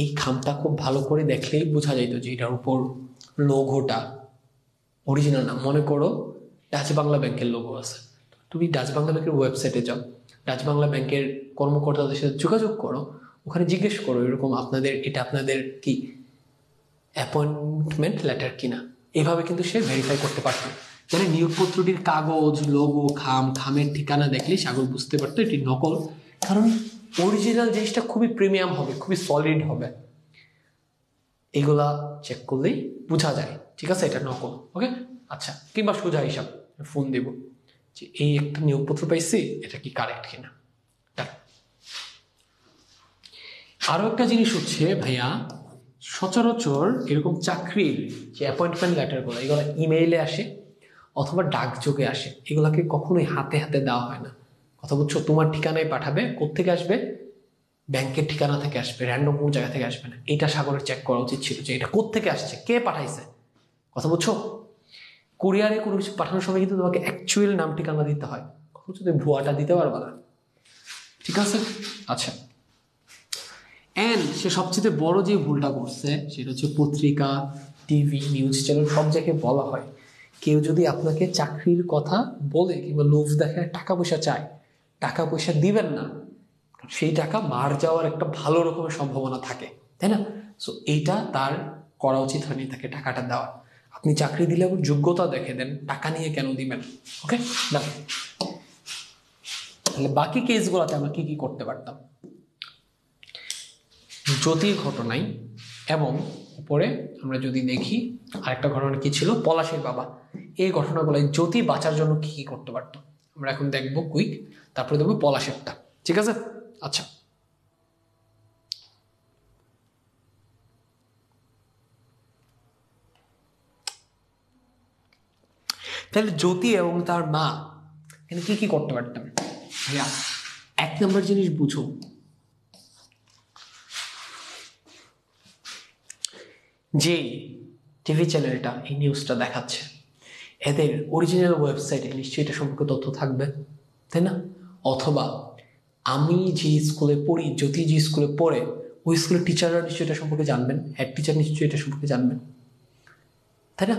Speaker 1: এই খামটা খুব ভালো করে দেখলেই বোঝা যাইত যে এটার উপর লোগোটা অরিজিনাল না। মনে করো ডাচ বাংলা ব্যাংকের লোগো আছে, তুমি ডাচ বাংলা ব্যাংকের ওয়েবসাইটে যাও, ডাচ বাংলা ব্যাংকের কর্মকর্তাদের সাথে যোগাযোগ করো, ওখানে জিজ্ঞেস করো এরকম এটা আপনাদের কি অ্যাপয়েন্টমেন্ট লেটার কিনা। এভাবে কিন্তু সে ভেরিফাই করতে পারতো, মানে নিয়োগপত্রটির কাগজ, লোগো, খামের ঠিকানা দেখলেই সাগর বুঝতে পারতো এটি নকল। কারণ অরিজিনাল জিনিসটা খুবই প্রিমিয়াম হবে, খুবই সলিড হবে, এগুলা চেক করলেই বোঝা যায় ঠিক আছে এটা নকল। ওকে, আচ্ছা, কিংবা সোজা হিসাব ফোন দেব যে এই একটা নিয়োগপত্র পাইছি, এটা কি কারেক্ট কিনা। আরো একটা জিনিস হচ্ছে ভাইয়া, সচরাচর এরকম চাকরির যে অ্যাপয়েন্টমেন্ট লেটারগুলো, এগুলো ইমেইলে আসে অথবা ডাকযোগে আসে, এগুলাকে কখনোই হাতে হাতে দেওয়া হয় না। কথা বলছো, তোমার ঠিকানায় পাঠাবে, কোত্থেকে আসবে, ব্যাংকের ঠিকানা থেকে আসবে, র্যান্ডম কোনো জায়গা থেকে আসবে না। এটা সাগরের চেক করা উচিত ছিল যে এটা কোত্থেকে আসছে, কে পাঠাইছে। কথা বলছো, কুরিয়ারে কোনো কিছু পাঠানোর সময় কিন্তু তোমাকে অ্যাকচুয়াল নাম ঠিকানা দিতে হয়, তুমি ভুয়াটা দিতে পারবা না, ঠিক আছে। আচ্ছা, এন্ড সে সবচেয়ে বড় যে ভুলটা করছে সেটা হচ্ছে পত্রিকা, টিভি, নিউজ চ্যানেল সব জায়গায় বলা হয় কেউ যদি আপনাকে চাকরির কথা বলে কিংবা লোভ দেখায় টাকা পয়সা চায়, টাকা পয়সা দিবেন না, সেই টাকা মার যাওয়ার একটা ভালো রকমের সম্ভাবনা থাকে, তাই না? সো এইটা তার করা উচিত হয়নি, তাকে টাকাটা দেওয়া। আপনি চাকরি দিলে যোগ্যতা দেখে দেন, টাকা নিয়ে কেন দিবেন। ওকে না, তাহলে বাকি কেসগুলোতে আমরা কি কি করতে পারতাম। জ্যোতির ঘটনায় এবং উপরে আমরা যদি দেখি আরেকটা ঘটনা কি ছিল, পলাশের বাবা, এই ঘটনাগুলোয় জ্যোতি বাঁচার জন্য কি কি করতে পারতো আমরা এখন দেখবো কুইক, তারপরে দেখবো পলাশেরটা, ঠিক আছে। আচ্ছা, তাহলে জ্যোতি এবং তার মা এখানে কি কি করতে পারতাম ভাইয়া। এক নম্বর জিনিস বুঝো, যে টিভি চ্যানেলটা এই নিউজটা দেখাচ্ছে এদের অরিজিনাল ওয়েবসাইটে নিশ্চয়ই এটা সম্পর্কে তথ্য থাকবে, তাই না? অথবা আমি যে স্কুলে পড়ি, জ্যোতি যে স্কুলে পড়ে, ওই স্কুলের টিচাররা নিশ্চয়ই এটা সম্পর্কে জানবেন, হেড টিচার নিশ্চয়ই এটা সম্পর্কে জানবেন, তাই না?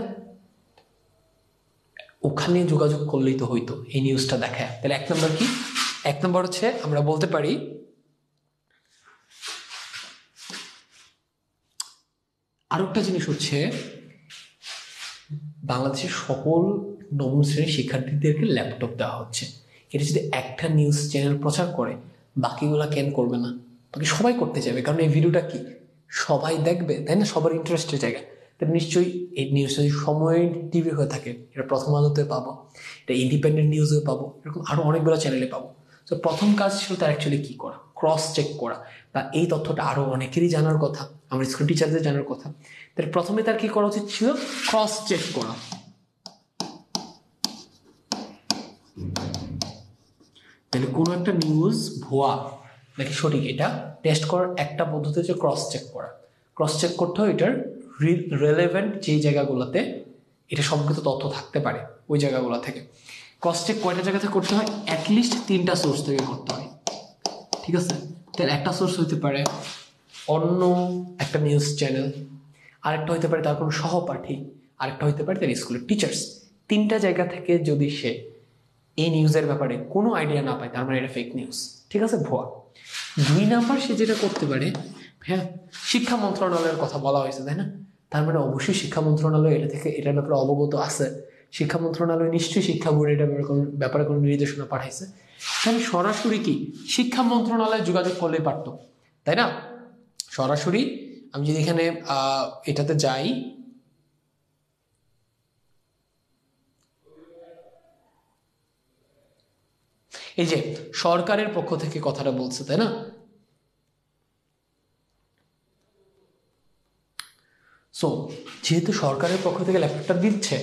Speaker 1: ওখানে যোগাযোগ করলেই তো হইতো এই নিউজটা দেখায়। তাহলে এক নম্বর কি, এক নম্বর হচ্ছে আমরা বলতে পারি আরো একটা জিনিস হচ্ছে বাংলাদেশের সকল নবম শ্রেণীর শিক্ষার্থীদেরকে ল্যাপটপ দেওয়া হচ্ছে। এটা যদি একটা নিউজ চ্যানেল প্রচার করে, বাকিগুলা কেন করবে না? বাকি সবাই করতে চাইবে, কারণ এই ভিডিওটা কি সবাই দেখবে, তাই না? সবার ইন্টারেস্টের জায়গা। তাহলে নিশ্চয়ই এই নিউজটা যদি সময় টিভি হয়ে থাকে, এটা প্রথম আলোতে পাবো, এটা ইন্ডিপেন্ডেন্ট নিউজে পাবো, এরকম আরো অনেকগুলো চ্যানেলে পাবো। তো প্রথম কাজ ছিল তার অ্যাকচুয়ালি কি করা, ক্রস চেক করা। বা এই তথ্যটা আরো অনেকেরই জানার কথা, আমার স্কুল টিচারদের জানার কথা। তাহলে প্রথমে তার কি করা উচিত ছিল, ক্রস চেক করা। তাহলে কোনো একটা নিউজ ভুয়া নাকি সঠিক, এটা টেস্ট করার একটা পদ্ধতি হচ্ছে ক্রস চেক করা। ক্রস চেক করতে হয় এটার রিলেভেন্ট যেই জায়গাগুলোতে এটা সম্পর্কিত তথ্য থাকতে পারে, ওই জায়গাগুলো থেকে। ক্রস চেক কয়টা জায়গা থেকে করতে হয়, অ্যাটলিস্ট 3টা সোর্স থেকে করতে হয়, ঠিক আছে। তাহলে একটা সোর্স হইতে পারে অন্য একটা নিউজ চ্যানেল, আরেকটা হইতে পারে তার কোনো সহপাঠী, আরেকটা হইতে পারে তার স্কুলের টিচার্স। 3টা জায়গা থেকে যদি সে এই নিউজের ব্যাপারে কোনো আইডিয়া না পায়, তার মানে এটা ফেক নিউজ, ঠিক আছে, ভুয়া। 2 নাম্বার সে যেটা করতে পারে, হ্যাঁ, শিক্ষা মন্ত্রণালয়ের কথা বলা হয়েছে, তাই না? তার মানে অবশ্যই শিক্ষা মন্ত্রণালয় এটা থেকে এটার ব্যাপারে অবগত আছে। শিক্ষা মন্ত্রণালয় নিশ্চয়ই শিক্ষা বোর্ড এটার ব্যাপারে কোনো নির্দেশনা পাঠাইছে। তাহলে সরাসরি কি শিক্ষা মন্ত্রণালয়ে যোগাযোগ করলেই পারতো, তাই না? সরাসরি আমি যদি এখানে এটাতে যাই, এই যে সরকারের পক্ষ থেকে কথাটা বলছে, তাই না? সো যেহেতু সরকারের পক্ষ থেকে ল্যাপটপটা দিচ্ছে,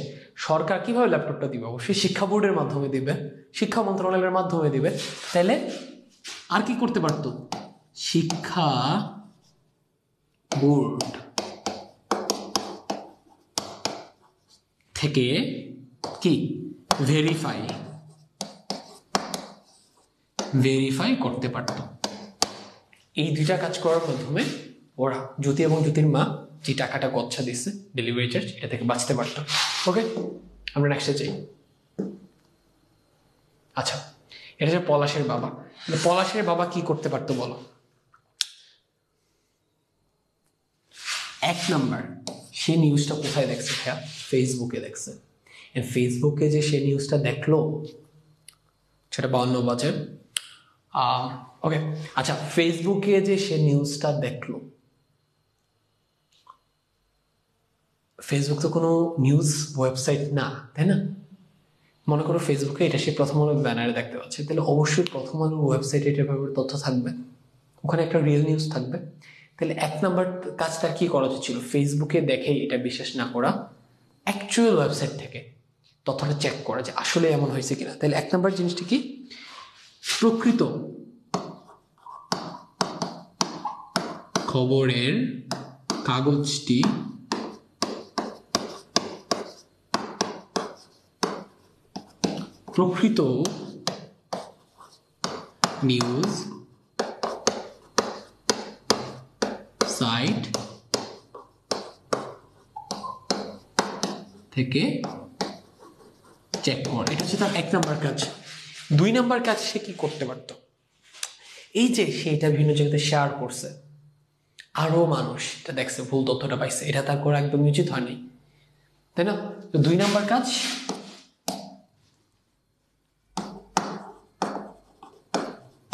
Speaker 1: সরকার কিভাবে ল্যাপটপটা দিবে? অবশ্যই শিক্ষা বোর্ডের মাধ্যমে দিবে, শিক্ষা মন্ত্রণালয়ের মাধ্যমে দিবে। তাহলে আর কি করতে পারতো, শিক্ষা বোর্ড থেকে কি ভেরিফাই করতে পারত। এই দুইটা কাজ করার মাধ্যমে ওরা জ্যোতি এবং জ্যোতির মা যে টাকাটা গচ্ছা দিচ্ছে ডেলিভারি চার্জ, এটা থেকে বাঁচতে পারত। ওকে, আমরা নেক্সটে চাই। আচ্ছা, এটা হচ্ছে পলাশের বাবা। পলাশের বাবা কি করতে পারতো বলো? 1 নাম্বার, সে নিউজটা কোথায় দেখছে? হ্যাঁ, ফেসবুকে দেখছে। ফেসবুকে যে সে নিউজটা দেখলো সেটা 52 বাজে। ওকে, আচ্ছা, ফেসবুকে যে সে নিউজটা দেখলো, ফেসবুক তো কোনো নিউজ ওয়েবসাইট না, তাই না? মনে করো ফেসবুকে এটা সে প্রথম আলো ব্যানারে দেখতে পাচ্ছে, তাহলে অবশ্যই প্রথম আলো ওয়েবসাইটে এটার ব্যাপারে তথ্য থাকবে, ওখানে একটা রিয়েল নিউজ থাকবে। তাহলে 1 নাম্বার কাজটা কি করা উচিত ছিল? ফেসবুকে দেখে এটা বিশ্বাস না করা, অ্যাকচুয়াল ওয়েবসাইট থেকে তথ্যটা চেক করা যে আসলে এমন হয়েছে কিনা। তাহলে 1 নাম্বার জিনিসটি কি? প্রকৃত খবরের কাগজটি প্রকৃত নিউজ সাইট থেকে চেক কর। এটা হচ্ছে তার 1 নাম্বার কাজ। 2 নাম্বার কাজ সে কি করতে পারত? এই যে সে এটা বিভিন্ন জায়গাতে শেয়ার করছে, আরো মানুষ এটা দেখছে, ভুল তথ্যটা পাইছে, এটা তার করা একদম উচিত হয়নি, তাই না? তো 2 নাম্বার কাজ,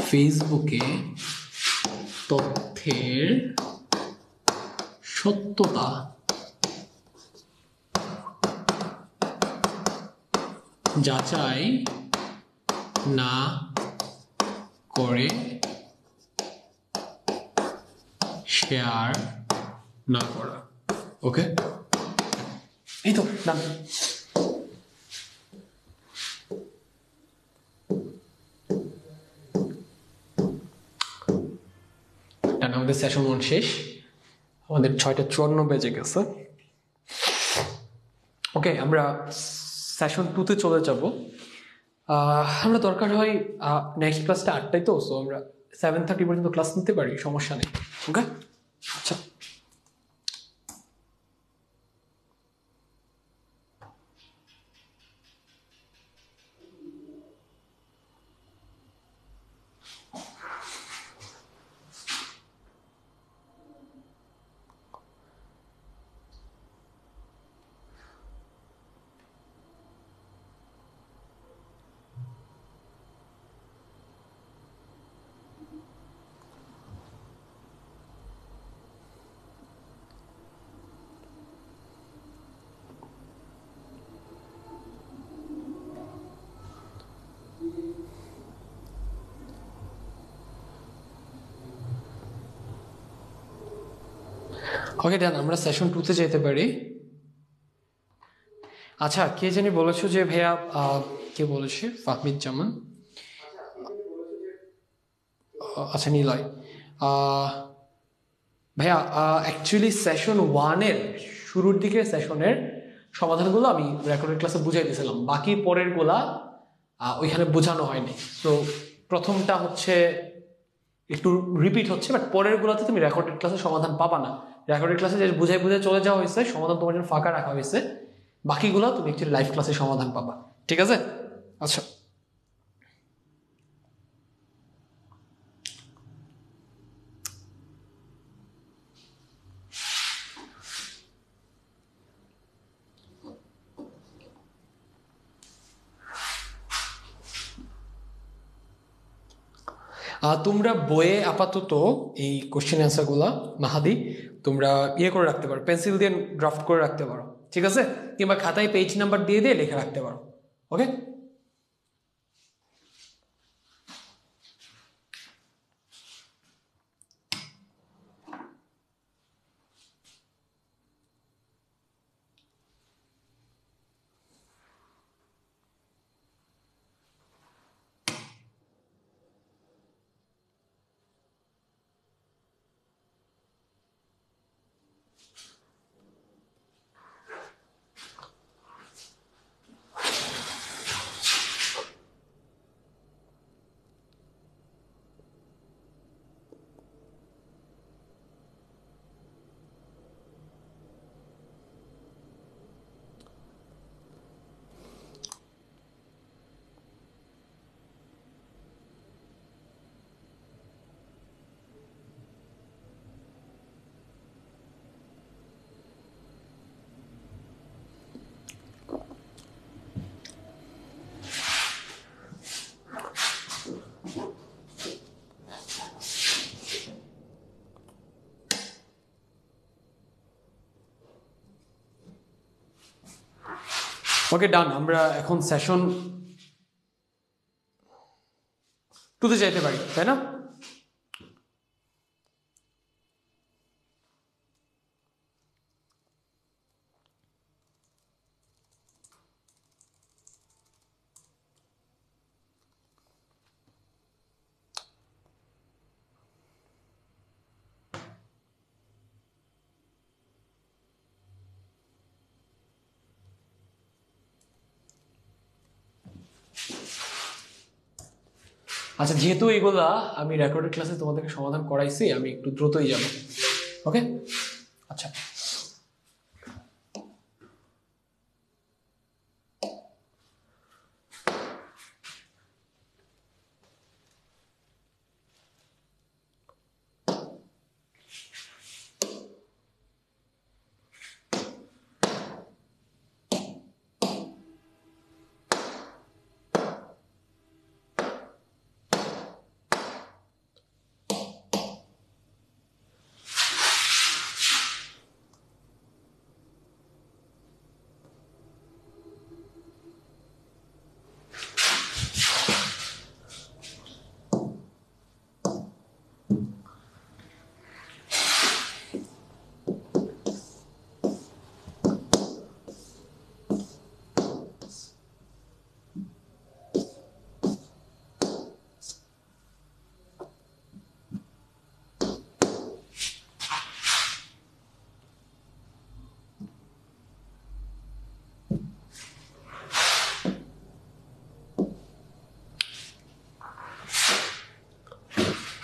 Speaker 1: ফেসবুকে তথ্যের সত্যতা যাচাই না করে শেয়ার না করা। ওকে, এই তো ডান। আমাদের সেশন 1 শেষ, আমাদের 6:54 বেজে গেছে। ওকে, আমরা সেশন 2-তে চলে যাব। আমরা দরকার হয় নেক্সট ক্লাসটা 8টায়, তো সো আমরা 7:30 পর্যন্ত ক্লাস নিতে পারি, সমস্যা নেই। ওকে, আচ্ছা। ওকে ডান, আমরা সেশন 2-তে যেতে পারি। আচ্ছা, কে জানি বলেছো যে ভাইয়া, কে বলেছে? ফাহমিদ জামান, আচ্ছা নিলয়। ভাইয়া অ্যাকচুয়ালি সেশন 1-এর শুরুর দিকের সেশনের সমাধানগুলো আমি রেকর্ডেড ক্লাসে বুঝাই দিয়েছিলাম, বাকি পরের গুলা ওইখানে বোঝানো হয়নি। তো প্রথমটা হচ্ছে একটু রিপিট হচ্ছে, বাট পরের গুলাতে তুমি রেকর্ডেড ক্লাসে সমাধান পাবা না। রেকর্ডেড ক্লাসে যে বুঝাই চলে যাওয়া হয়েছে, সমাধান তোমার জন্য ফাঁকা রাখা হয়েছে, বাকিগুলো তুমি একচুয়ালি লাইভ ক্লাসে সমাধান পাবা। ঠিক আছে? আচ্ছা, তোমরা বইয়ে আপাতত এই কোশ্চেন অ্যান্সার গুলা মাহাদি তোমরা করে রাখতে পারো, পেন্সিল দিয়ে ড্রাফট করে রাখতে পারো, ঠিক আছে? কিংবা খাতায় পেজ নাম্বার দিয়ে দিয়ে লিখে রাখতে পারো। ওকে, ওকে ডান, আমরা এখন সেশন 2-তে যাইতে পারি, তাই না? আচ্ছা, যেহেতু এগুলা আমি রেকর্ডেড ক্লাসে তোমাদেরকে সমাধান করাইছি, আমি একটু দ্রুতই যাব। ওকে, আচ্ছা।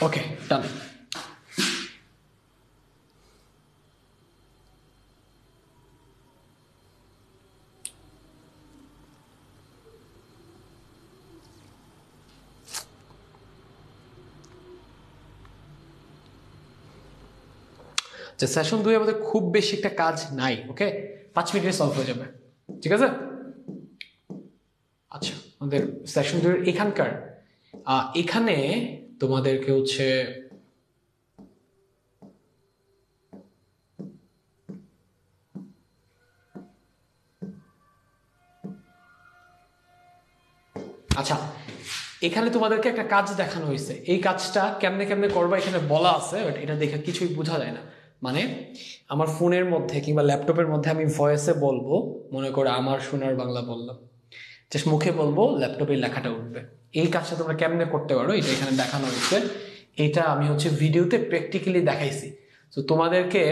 Speaker 1: ওকে ডান। যে সেশন 2 আমাদের খুব বেশি একটা কাজ নাই, ওকে, 5 মিনিটে সলভ হয়ে যাবে, ঠিক আছে? আচ্ছা, আমাদের সেশন 2 এখানকার এখানে তোমাদেরকে হচ্ছে আচ্ছা, এখানে তোমাদেরকে একটা কাজ দেখানো হয়েছে। এই কাজটা কেমনে কেমনে করবা এখানে বলা আছে, বাট এটা দেখে কিছুই বোঝা যায় না। মানে আমার ফোনের মধ্যে কিংবা ল্যাপটপের মধ্যে আমি ভয়েসে বলবো, মনে করে আমার সোনার বাংলা বললাম, জাস্ট মুখে বলবো, ল্যাপটপে লেখাটা উঠবে। এই কাজটা তোমরা কেমনে করতে পারো এটা এখানে দেখানো হয়েছে। এটা আমি হচ্ছে ভিডিওতে প্র্যাকটিক্যালি দেখাইছি। তো তোমাদেরকে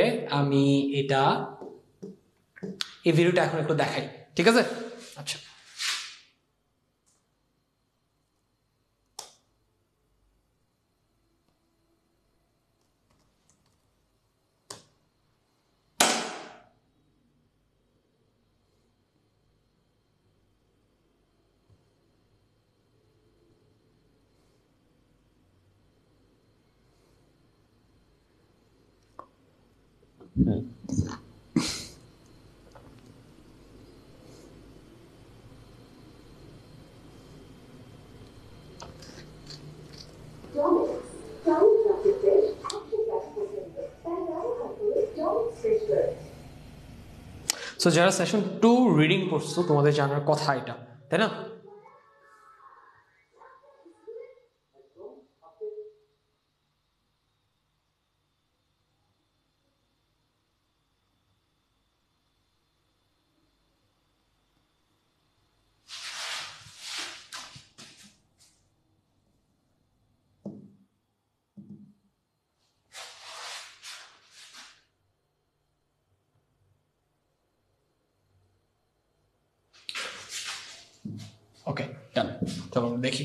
Speaker 1: আমি এই ভিডিওটা এখন একটু দেখাই, ঠিক আছে? আচ্ছা, সো যারা সেশন 2 রিডিং করছো তোমাদের জানার কথা এটা, তাই না? ওকে ডান, চলো আমরা দেখি।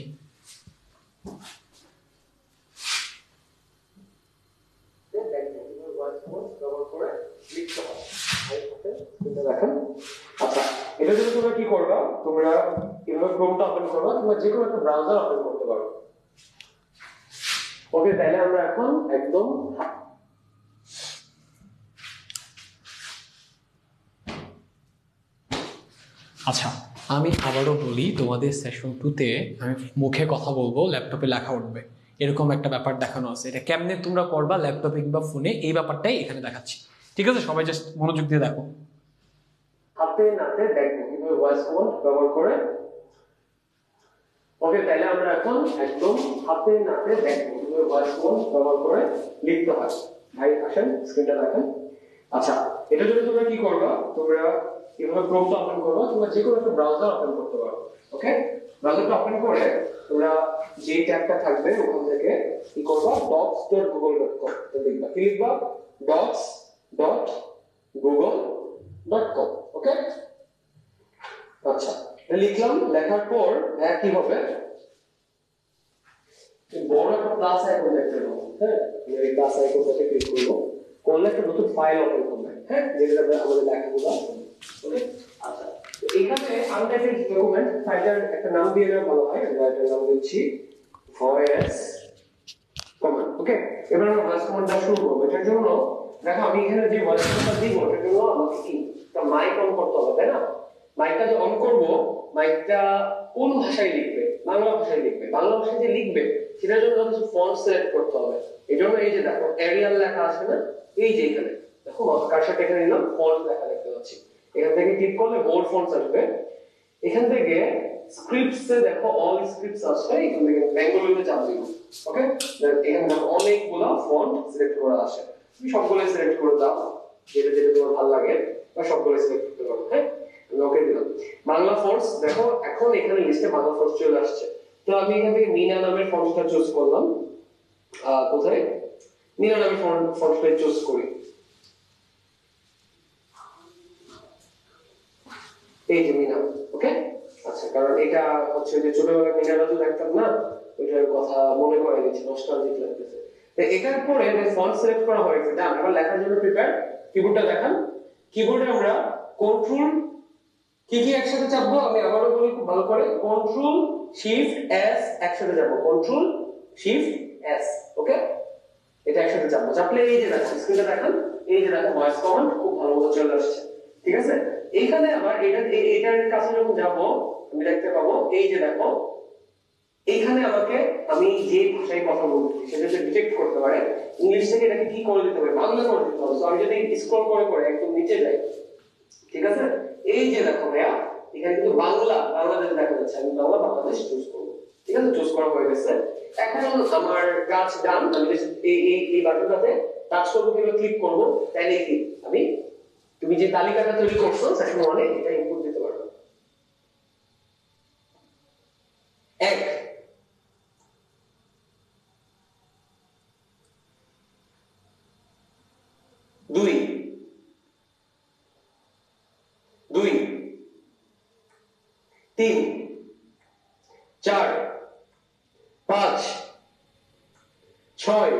Speaker 1: আচ্ছা, এটা যদি তোমরা কি করবা, তোমরা এভাবে ক্রোমটা ওপেন করবা, তোমরা যে কোনো একটা ব্রাউজার ওপেন করতে পারো। ওকে, তাহলে আমরা এখন একদম আচ্ছা, আমি আবারও বলি, তোমাদের সেশন 2-তে আমি মুখে কথা বলবো, ল্যাপটপে লেখা উঠবে, এরকম একটা ব্যাপার দেখানো আছে। এটা কেমনে তোমরা করবা ল্যাপটপে কিংবা ফোনে, এই ব্যাপারটাই এখানে দেখাচ্ছি, ঠিক আছে? সবাই জাস্ট মনোযোগ দিয়ে দেখো। হাতে নাতে দেখবো কিভাবে ভয়েস কমান্ড ব্যবহার করে। ওকে, তাহলে আমরা এখন একদম হাতে নাতে দেখবো কিভাবে ভয়েস কমান্ড ব্যবহার করে লিখতে হয়। ভাই আসেন স্ক্রিনটা দেখেন। আচ্ছা, এটা যদি তোমরা কি করবা, তোমরা এভাবে ক্রোমটা ওপেন করবা, তোমরা যে কোনো একটা ব্রাউজার ওপেন করতে পারো। ওকে, ব্রাউজারটা ওপেন করে তোমরা যে ট্যাবটা থাকবে ওখান থেকে কি করবা, docs.google.com লিখবা। কি লিখবা? docs.google.com। ওকে, আচ্ছা লিখলাম। লেখার পর কি হবে, বড় একটা প্লাস আইকন দেখতে পাবো। হ্যাঁ, এই প্লাস আইকনটাতে ক্লিক করব, করলে একটা নতুন ফাইল ওপেন হবে। হ্যাঁ, যেটাতে আমাদের লেখাগুলো আছে। ওকে, আচ্ছা এখানে আনটাইটেড ডকুমেন্ট ফাইলটার একটা নাম দিয়ে দেওয়া ভালো হয়। আমরা এটার নাম দিচ্ছি ভয়েস কমান্ড। ওকে, এবার আমরা ভয়েস কমান্ডটা শুরু করব। এটার জন্য দেখো আমি এখানে যে ভয়েস কমান্ডটা দিব এটার জন্য আমাকে কি একটা মাইক অন করতে হবে, তাই না? মাইকটা যে অন করব, মাইকটা কোন ভাষায় লিখবে? বাংলা ভাষায় লিখবে। বাংলা ভাষায় যে লিখবে সেটার জন্য কিছু ফন্ট সিলেক্ট করতে হবে। এজন্য এই যে দেখো এরিয়াল লেখা আছে না, এই যে এখানে দেখো কারসারটা এখানে নিলাম, ফন্ট লেখা দেখতে পাচ্ছি। এখান থেকে ক্লিক করলে বোল্ড ফন্টস আসবে। এখান থেকে স্ক্রিপ্টস এ দেখো অল স্ক্রিপ্টস আছে, এখান থেকে বেঙ্গলিতে চাপ দিব। ওকে, এখানে দেখো অনেকগুলো ফন্ট সিলেক্ট করা আছে। তুমি সবগুলো সিলেক্ট করে দাও, যেটা যেটা তোমার ভালো লাগে বা সবগুলো সিলেক্ট করতে পারো। হ্যাঁ, আমি ওকে দিলাম। বাংলা ফন্টস দেখো এখন এখানে লিস্টে বাংলা ফন্টস চলে আসছে। তো আমি এখান থেকে মিনা নামের ফন্টটা চুজ করলাম। কোথায় মিনা নামের ফন্টটা চুজ করি, এই যে মিনা। ওকে, আচ্ছা কারণ এটা হচ্ছে যে ছোটবেলায় মিনারা তো দেখতাম না, ওইটার কথা মনে করে দিচ্ছি, নস্টালজিক লাগতেছে। তো এটার পরে যে ফন্ট সিলেক্ট করা হয়েছে, ডান। এবার লেখার জন্য প্রিপেয়ার। কিবোর্ডটা দেখান। কিবোর্ডে আমরা কন্ট্রোল কি কি একসাথে চাপবো, আমি আবারও বলি খুব ভালো করে, কন্ট্রোল শিফট এস একসাথে যাবো, কন্ট্রোল শিফট এস। ওকে, এটা একসাথে চাপবো। চাপলে এই যে দেখো স্ক্রিনটা দেখান, এই যে দেখো ভয়েস কমান্ড খুব ভালো মতো চলে আসছে। ঠিক আছে, এইখানে আবার এটার কাছে যখন যাবো আমি দেখতে পাবো এই যে দেখো এইখানে আমাকে আমি যে ভাষায় কথা বলছি সেটা যদি ডিটেক্ট করতে পারে, ইংলিশ থেকে এটাকে কি করে দিতে হবে, বাংলা করে দিতে হবে। তো আমি যদি স্ক্রল করে করে একদম নিচে যাই, ঠিক আছে, এই যে দেখো ভাইয়া এখানে কিন্তু বাংলাদেশ দেখা যাচ্ছে। আমি বাংলাদেশ চুজ করবো। ঠিক আছে, চুজ করা হয়ে গেছে। এখন আমার কাজ ডান। আমি এই বাটনটাতে টাচ করবো কিংবা ক্লিক করবো, তাইলে কি আমি তুমি যে তালিকাটা তৈরি করছো সেশন 1 এ এটা ইনপুট দিতে পারবে। 1 2 2 3 4 5 6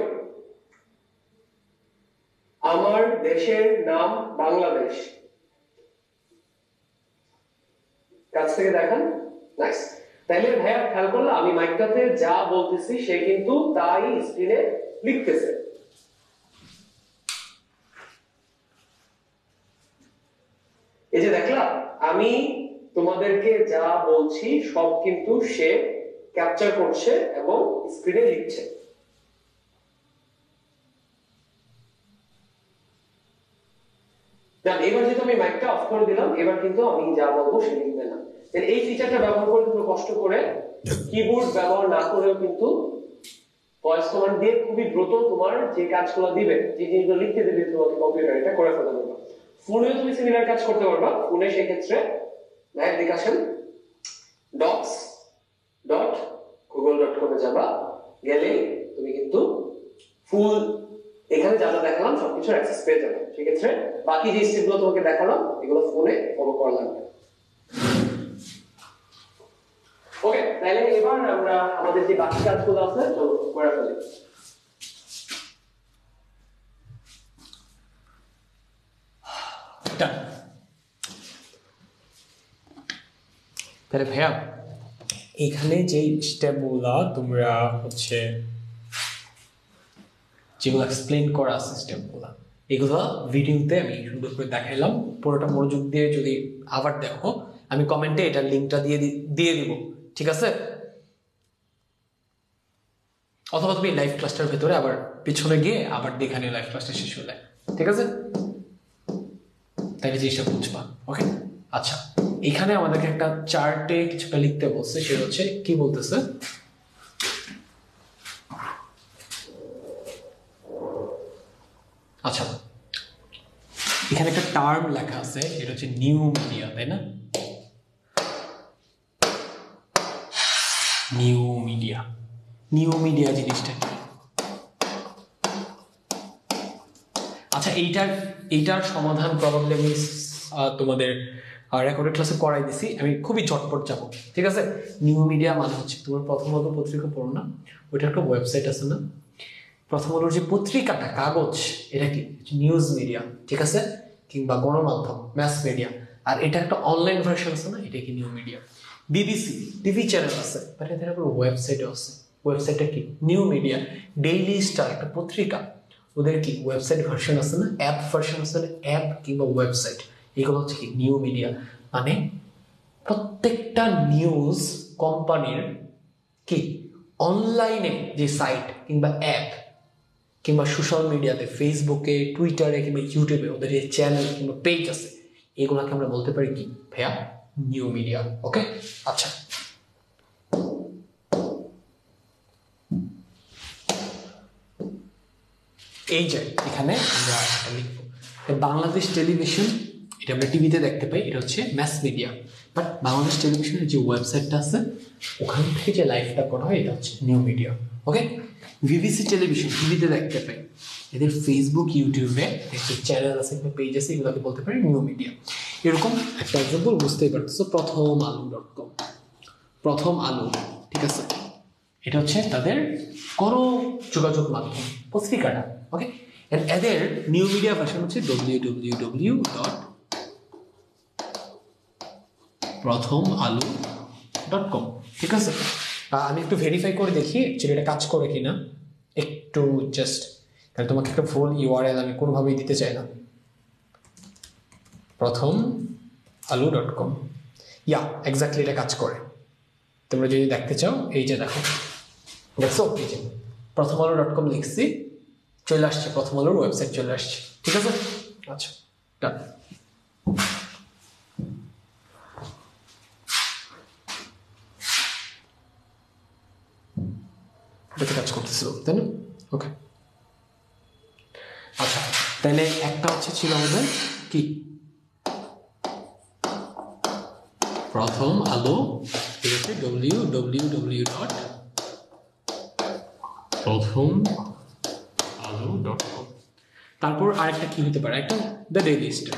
Speaker 1: আমার দেশের নাম বাংলাদেশ। কাছ থেকে দেখান। নাইস। তাইলে ভাইয়া খেয়াল করলে আমি মাইকটাতে যা বলতেছি সে কিন্তু তাই স্ক্রিনে লিখতেছে। এই যে দেখলা, আমি তোমাদেরকে যা বলছি সব কিন্তু সে ক্যাপচার করছে এবং স্ক্রিনে লিখছে। এবার যেহেতু আমি মাইকটা অফ করে দিলাম, এবার কিন্তু আমি যা বলবো সে লিখবে না। এই ফিচারটা ব্যবহার করে তুমি কষ্ট করে কিবোর্ড ব্যবহার না করেও কিন্তু ভয়েস কমান্ড দিয়ে খুবই দ্রুত তোমার যে কাজগুলো দিবে, যে জিনিসগুলো লিখতে দিবে তোমাকে কম্পিউটার, এটা করে ফেলতে পারবা। ফোনেও তুমি সিমিলার কাজ করতে পারবা। ফোনে সেই ক্ষেত্রে অ্যাপ্লিকেশন docs.google.com এ যাবা, গেলে তুমি কিন্তু ফুল এখানে যা যা দেখালাম সবকিছুর অ্যাক্সেস পেয়ে যাবে। সেক্ষেত্রে বাকি যে স্টেপগুলো তোমাকে দেখালাম এগুলো ফোনে ফলো করা লাগবে। ওকে, তাহলে এবার আমরা আমাদের যে বাকি কাজগুলো আছে চলো করে ফেলি। তাহলে ভাইয়া এখানে যে স্টেপগুলো তোমরা হচ্ছে যেগুলো এক্সপ্লেইন করা আছে স্টেপগুলো, এগুলো ভিডিওতে আমি সুন্দর করে দেখাইলাম। পুরোটা মনোযোগ দিয়ে যদি আবার দেখো, আমি কমেন্টে এটার লিঙ্কটা দিয়ে দিব। ঠিক আছে, অথবা তুমি লাইভ ক্লাসটার ভেতরে আবার পিছনে গিয়ে আবার দেখে নিও লাইভ ক্লাসটা শেষ হলে। ঠিক আছে, তাইলে জিনিসটা বুঝবা। ওকে। আচ্ছা, এখানে আমাদেরকে একটা চার্টে কিছুটা লিখতে বলছে, সেটা হচ্ছে কি বলতেছে, আচ্ছা এখানে একটা টার্ম লেখা আছে, এটা হচ্ছে নিউ মিডিয়া, তাই না? নিউ মিডিয়া, নিউ মিডিয়া জিনিসটা কি? আচ্ছা, এইটার সমাধান প্রবাবলি আমি তোমাদের রেকর্ডেড ক্লাসে করাই দিছি, আমি খুবই ঝটপট যাব, ঠিক আছে? নিউ মিডিয়া মানে হচ্ছে, তোমার প্রথম আলো পত্রিকা পড়ো না, ওইটার একটা ওয়েবসাইট আছে না, প্রথম আলোর যে পত্রিকাটা, কাগজ, এটা কি নিউজ মিডিয়া, ঠিক আছে? কিংবা গণমাধ্যম, ম্যাস মিডিয়া। আর এটা একটা অনলাইন ভার্সন আছে না, এটা কি new media. BBC TV channel আছে, বাট এদের একটা ওয়েবসাইটও আছে, ওয়েবসাইটটা কি নিউ মিডিয়া। ডেইলি স্টার একটা পত্রিকা, ওদের কি ওয়েবসাইট ভার্সন আছে না, অ্যাপ ভার্সন আছে না, অ্যাপ কিংবা ওয়েবসাইট, এগুলো হচ্ছে কি নিউ মিডিয়া। মানে প্রত্যেকটা নিউজ কোম্পানির কি অনলাইনে যে সাইট কিংবা অ্যাপ কিংবা সোশ্যাল মিডিয়াতে, ফেসবুকে, টুইটারে কিংবা ইউটিউবে ওদের যে চ্যানেল কিংবা পেজ আছে, এগুলোকে আমরা বলতে পারি কি ভাইয়া, নিউ মিডিয়া। ওকে, আচ্ছা এই যে এখানে আমরা একটা লিখবো বাংলাদেশ টেলিভিশন, এটা আমরা টিভিতে দেখতে পাই, এটা হচ্ছে ম্যাস মিডিয়া। বাট বাংলাদেশ টেলিভিশনের যে ওয়েবসাইটটা আছে, ওখান থেকে যে লাইভটা করা হয়, এটা হচ্ছে নিউ মিডিয়া। ওকে, বিবিসি টেলিভিশন টিভিতে দেখতে পাই, এদের ফেসবুক, ইউটিউবে একটা চ্যানেল আছে, একটা পেজ আছে, এগুলোকে বলতে পারি নিউ মিডিয়া। এরকম একটা এক্সাম্পল বুঝতেই পারতেছো, প্রথমআলো.com, প্রথম আলো, ঠিক আছে? এটা হচ্ছে তাদের কোনো যোগাযোগ মাধ্যম, পত্রিকাটা। ওকে, এদের নিউ মিডিয়া ভার্সন হচ্ছে www.prothomalo.com, ঠিক আছে? আমি একটু ভেরিফাই করে দেখি অ্যাকচুয়ালি এটা কাজ করে কিনা, একটু জাস্ট, কারণ তোমাকে একটা ফুল ইউআরএল আমি কোনোভাবেই দিতে চাই না। prothomalo.com, ইয়া এক্স্যাক্টলি এটা কাজ করে। তোমরা যদি দেখতে চাও, এই যে দেখো, দেখছো, এই যে prothomalo.com লিখছি, চলে আসছে, প্রথম আলোর ওয়েবসাইট চলে আসছে, ঠিক আছে? আচ্ছা, ডান। এটাতে কাজ করতেছিল, তাই না? ওকে, আচ্ছা তাহলে একটা হচ্ছে ছিল আমাদের কি প্রথম আলো, ঠিক আছে, www.prothomalo.com। তারপর আরেকটা কি হতে পারে, একটা দ্য ডেইলি স্টার,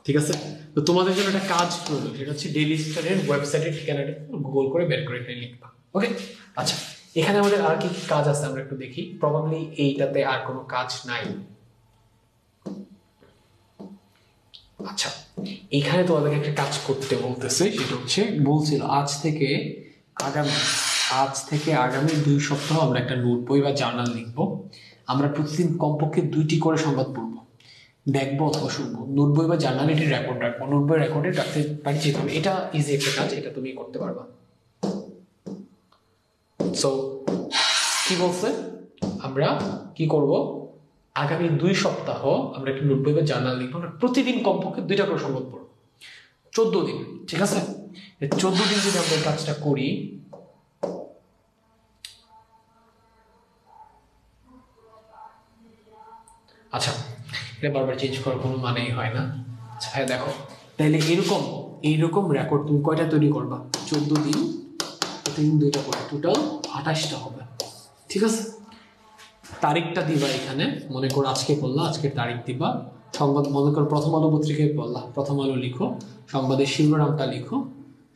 Speaker 1: ঠিক আছে? তো তোমাদের জন্য একটা কাজ হলো, সেটা হচ্ছে ডেইলি স্টারের ওয়েবসাইটের ঠিকানাটা গুগল করে বের করে এটা লিখবা। ওকে, আচ্ছা এখানে আমাদের আর কি কি কাজ আছে আমরা একটু দেখি, প্রবাবলি এইটাতে আর কোনো কাজ নাই। আচ্ছা, এখানে তোমাদেরকে একটা কাজ করতে বলতেছে, সেটা হচ্ছে বলছিল আজ থেকে আগামী 2 সপ্তাহ আমরা একটা নোট বই বা জার্নাল লিখবো। আমরা প্রতিদিন কমপক্ষে 2টি করে সংবাদ পড়বো, দেখবো অথবা শুনবো। নোট বই বা জার্নাল এটি রেকর্ড রাখবো, নোট বই রেকর্ডে রাখতে পারি যেতে হবে। এটা ইজি একটা কাজ, এটা তুমি করতে পারবা। সো কি বলছে, আমরা কি করব, আগামী 2 সপ্তাহ আমরা একটা নোট বই বা জার্নাল লিখবো, আমরা প্রতিদিন কমপক্ষে 2টা করে সংবাদ পড়বো, 14 দিন, ঠিক আছে? 14 দিন যদি আমরা এই কাজটা করি, আচ্ছা এটা বারবার চেঞ্জ করার কোনো মানেই হয় না। আচ্ছা হ্যাঁ দেখো, তাহলে এইরকম রেকর্ড তুমি কয়টা তৈরি করবা, 14 দিন, প্রতিদিন 2টা করে, টোটাল 28টা হবে, ঠিক আছে? তারিখটা দিবা এখানে, মনে করো আজকে পড়লা, আজকের তারিখ দিবা। সংবাদ, মনে করো প্রথম আলো পত্রিকায় পড়লা, প্রথম আলো লিখো, সংবাদের শিরোনামটা লিখো,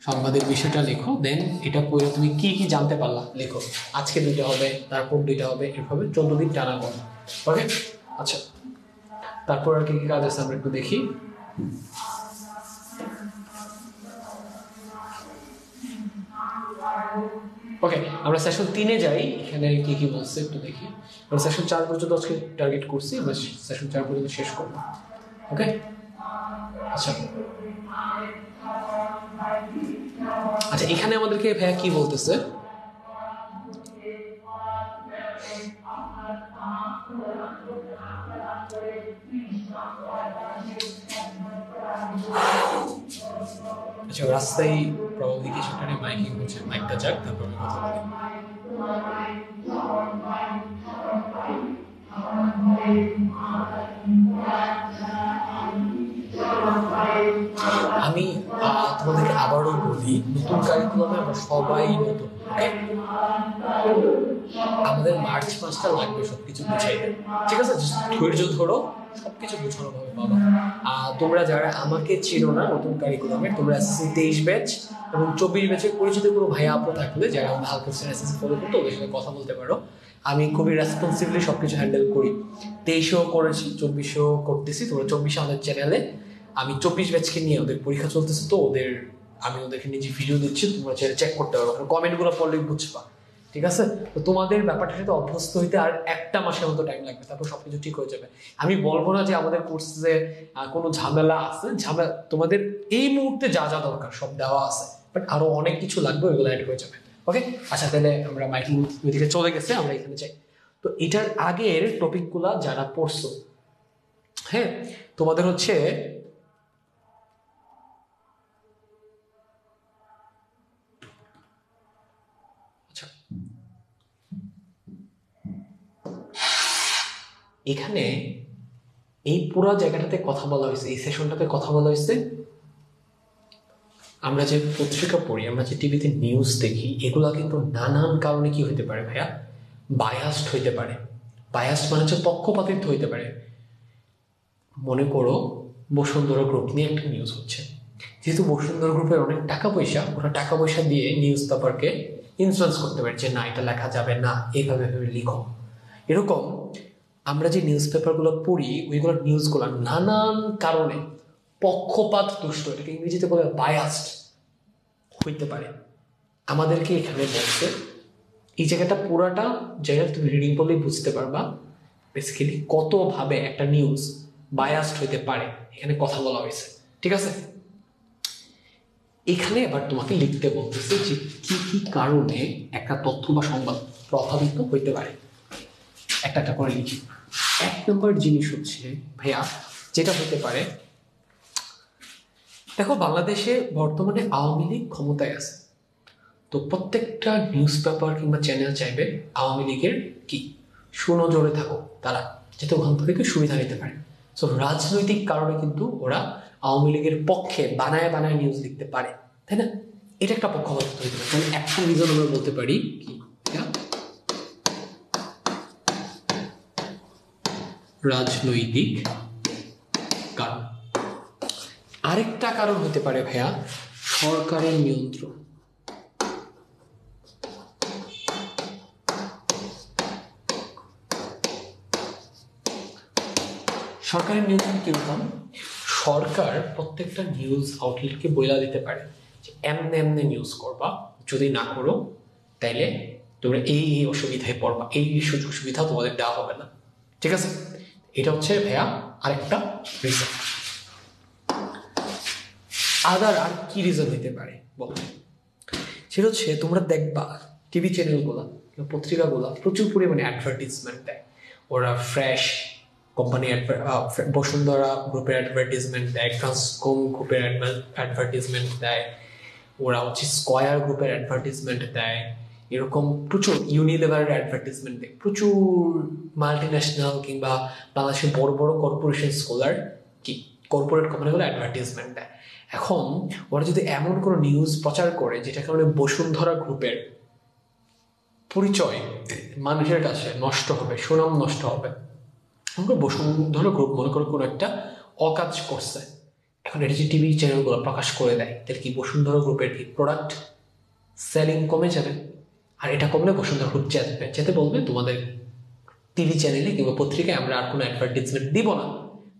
Speaker 1: সংবাদের বিষয়টা লিখো, দেন এটা পড়ে তুমি কি কি জানতে পারলা লিখো। আজকে 2টা হবে, তারপর 2টা হবে, এভাবে 14 দিন টানা করো। ওকে, আচ্ছা তারপর আর কি কি কাজ আছে আমরা একটু দেখি। ওকে, আমরা সেশন 3-এ যাই, এখানে কি কি বলছে একটু দেখি। আমরা সেশন 4 পর্যন্ত আজকে টার্গেট করছি, আমরা সেশন 4 পর্যন্ত শেষ করব। ওকে, আচ্ছা আচ্ছা এখানে আমাদেরকে ভাইয়া কি বলতেছে, আচ্ছা, রাস্তায় প্রবাবলি কিছুটা মাইকিং হচ্ছে, মাইকটা যাক, তারপর আমি কথা বলি। আমি তোমাদেরকে আবারও বলি, নতুন কারিকুলামে আমরা সবাই নতুন, ওকে? আমাদের মার্চ মাসটা লাগবে সবকিছু গুছাইতে, ঠিক আছে? ধৈর্য ধরো, সবকিছু গুছানো ভাবে পাবা। তোমরা যারা আমাকে চিনো না নতুন কারিকুলামে, তোমরা এসএসসি 23 ব্যাচ এবং 24 ব্যাচের পরিচিত কোনো ভাই আপু থাকলে যারা আলকোসেন এসএসসি ফলো করতো, ওদের সাথে কথা বলতে পারো। আমি খুবই রেসপন্সিবলি সবকিছু হ্যান্ডেল করি। 23ও করেছি, 24ও করতেছি। তোমরা 24 আমাদের চ্যানেলে, আমি 24 ব্যাচকে নিয়ে, ওদের পরীক্ষা চলতেছে তো আমি ওদেরকে নিজে ভিডিও দিচ্ছি, তোমরা চ্যানেলে চেক করতে পারো, কমেন্টগুলো পড়লেই বুঝবা, ঠিক আছে? তো তোমাদের ব্যাপারটার সাথে অভ্যস্ত হইতে আর একটা মাসের মতো টাইম লাগবে, তারপর সবকিছু ঠিক হয়ে যাবে। আমি বলবো না যে আমাদের কোর্সে কোনো ঝামেলা আছে, তোমাদের এই মুহূর্তে যা যা দরকার সব দেওয়া আছে, বাট আরো অনেক কিছু লাগবে, ওইগুলো অ্যাড হয়ে যাবে, ওকে? আচ্ছা, তাহলে আমরা মাইকিং ওইদিকে চলে গেছে, আমরা এখানে চাই। তো এটার আগের টপিকগুলা যারা পড়ছো, হ্যাঁ, তোমাদের হচ্ছে এখানে এই পুরো জায়গাটাতে কথা বলা হয়েছে, এই সেশনটাতে কথা বলা হয়েছে আমরা যে পত্রিকা পড়ি, আমরা যে টিভিতে নিউজ দেখি, এগুলা কিন্তু নানান কারণে কি হইতে পারে ভাইয়া, বায়াসড হইতে পারে। বায়াসড মানে হচ্ছে পক্ষপাতিত্ব হইতে পারে। মনে করো বসুন্ধরা গ্রুপ নিয়ে একটা নিউজ হচ্ছে, যেহেতু বসুন্ধরা গ্রুপের অনেক টাকা পয়সা, ওরা টাকা পয়সা দিয়ে নিউজ পেপারকে ইনফ্লুয়েন্স করতে পারে যে না, এটা লেখা যাবে না, এইভাবে লিখো। এরকম আমরা যে নিউজ পেপারগুলো পড়ি, ওইগুলোর নিউজগুলো নানান কারণে পক্ষপাত দুষ্ট, এটাকে ইংরেজিতে বলে বায়াসড হইতে পারে। আমাদেরকে এখানে বলছে এই জায়গাটা পুরাটা জায়গা তুমি রিডিং করলেই বুঝতে পারবা বেসিক্যালি কতভাবে একটা নিউজ বায়াসড হইতে পারে, এখানে কথা বলা হয়েছে, ঠিক আছে? এখানে এবার তোমাকে লিখতে বলতেছে যে কি কি কারণে একটা তথ্য বা সংবাদ প্রভাবিত হইতে পারে, একটা একটা করে লিখি। 1 নম্বর জিনিস হচ্ছে ভাইয়া যেটা হতে পারে, দেখো বাংলাদেশে বর্তমানে আওয়ামী লীগ ক্ষমতায় আছে, তো প্রত্যেকটা নিউজ পেপার কিংবা চ্যানেল চাইবে আওয়ামী লীগের কি সুনজরে থাকো তারা, যাতে ওখান থেকে সুবিধা নিতে পারে। সো রাজনৈতিক কারণে কিন্তু ওরা আওয়ামী লীগের পক্ষে বানায় বানায় নিউজ লিখতে পারে, তাই না? এটা একটা পক্ষপাতিত্ব হইতে পারে। তাহলে একটা রিজন আমরা বলতে পারি কি, রাজনৈতিক কারণ। আরেকটা কারণ হতে পারে ভাইয়া সরকারের নিয়ন্ত্রণ। সরকারের নিয়ন্ত্রণ কিরকম? সরকার প্রত্যেকটা নিউজ আউটলেটকে বইলা দিতে পারে যে এমনে এমনে নিউজ করবা, যদি না করো তাইলে তোমরা এই এই অসুবিধায় পড়বা, এই সুযোগ সুবিধা তোমাদের দেওয়া হবে না, ঠিক আছে? এটা হচ্ছে ভাইয়া আরেকটা রিজন। আর কি রিজন হইতে পারে বলো? সেটা হচ্ছে তোমরা দেখবা টিভি চ্যানেলগুলা পত্রিকাগুলা প্রচুর পরিমাণে অ্যাডভার্টিজমেন্ট দেয়। ওরা ফ্রেশ কোম্পানি বসুন্ধরা গ্রুপের অ্যাডভার্টিজমেন্ট দেয়, ট্রান্সকম গ্রুপের অ্যাডভার্টিজমেন্ট দেয়, ওরা হচ্ছে স্কয়ার গ্রুপের অ্যাডভার্টিজমেন্ট দেয়, এরকম প্রচুর ইউনিলিভারের অ্যাডভার্টিজমেন্ট দেয়, প্রচুর মাল্টি ন্যাশনাল কিংবা বাংলাদেশের বড় বড় কর্পোরেশন স্কলার কি কর্পোরেট কোম্পানিগুলো অ্যাডভার্টিজমেন্ট দেয়। এখন ওরা যদি এমন কোনো নিউজ প্রচার করে যেটা কারণে বসুন্ধরা গ্রুপের পরিচয় মানুষের কাছে নষ্ট হবে, সুনাম নষ্ট হবে, বসুন্ধরা গ্রুপ মনে করো কোনো একটা অকাজ করছে, এখন এটা যে টিভি চ্যানেলগুলো প্রকাশ করে দেয়, তাহলে কি বসুন্ধরা গ্রুপের কি প্রোডাক্ট সেলিং কমে যাবে? আর এটা কমলে বসুন্ধরা গ্রুপ যেতে বলবে তোমাদের টিভি চ্যানেলে কিংবা পত্রিকায় আমরা আর কোনো অ্যাডভার্টিজমেন্ট দিব না।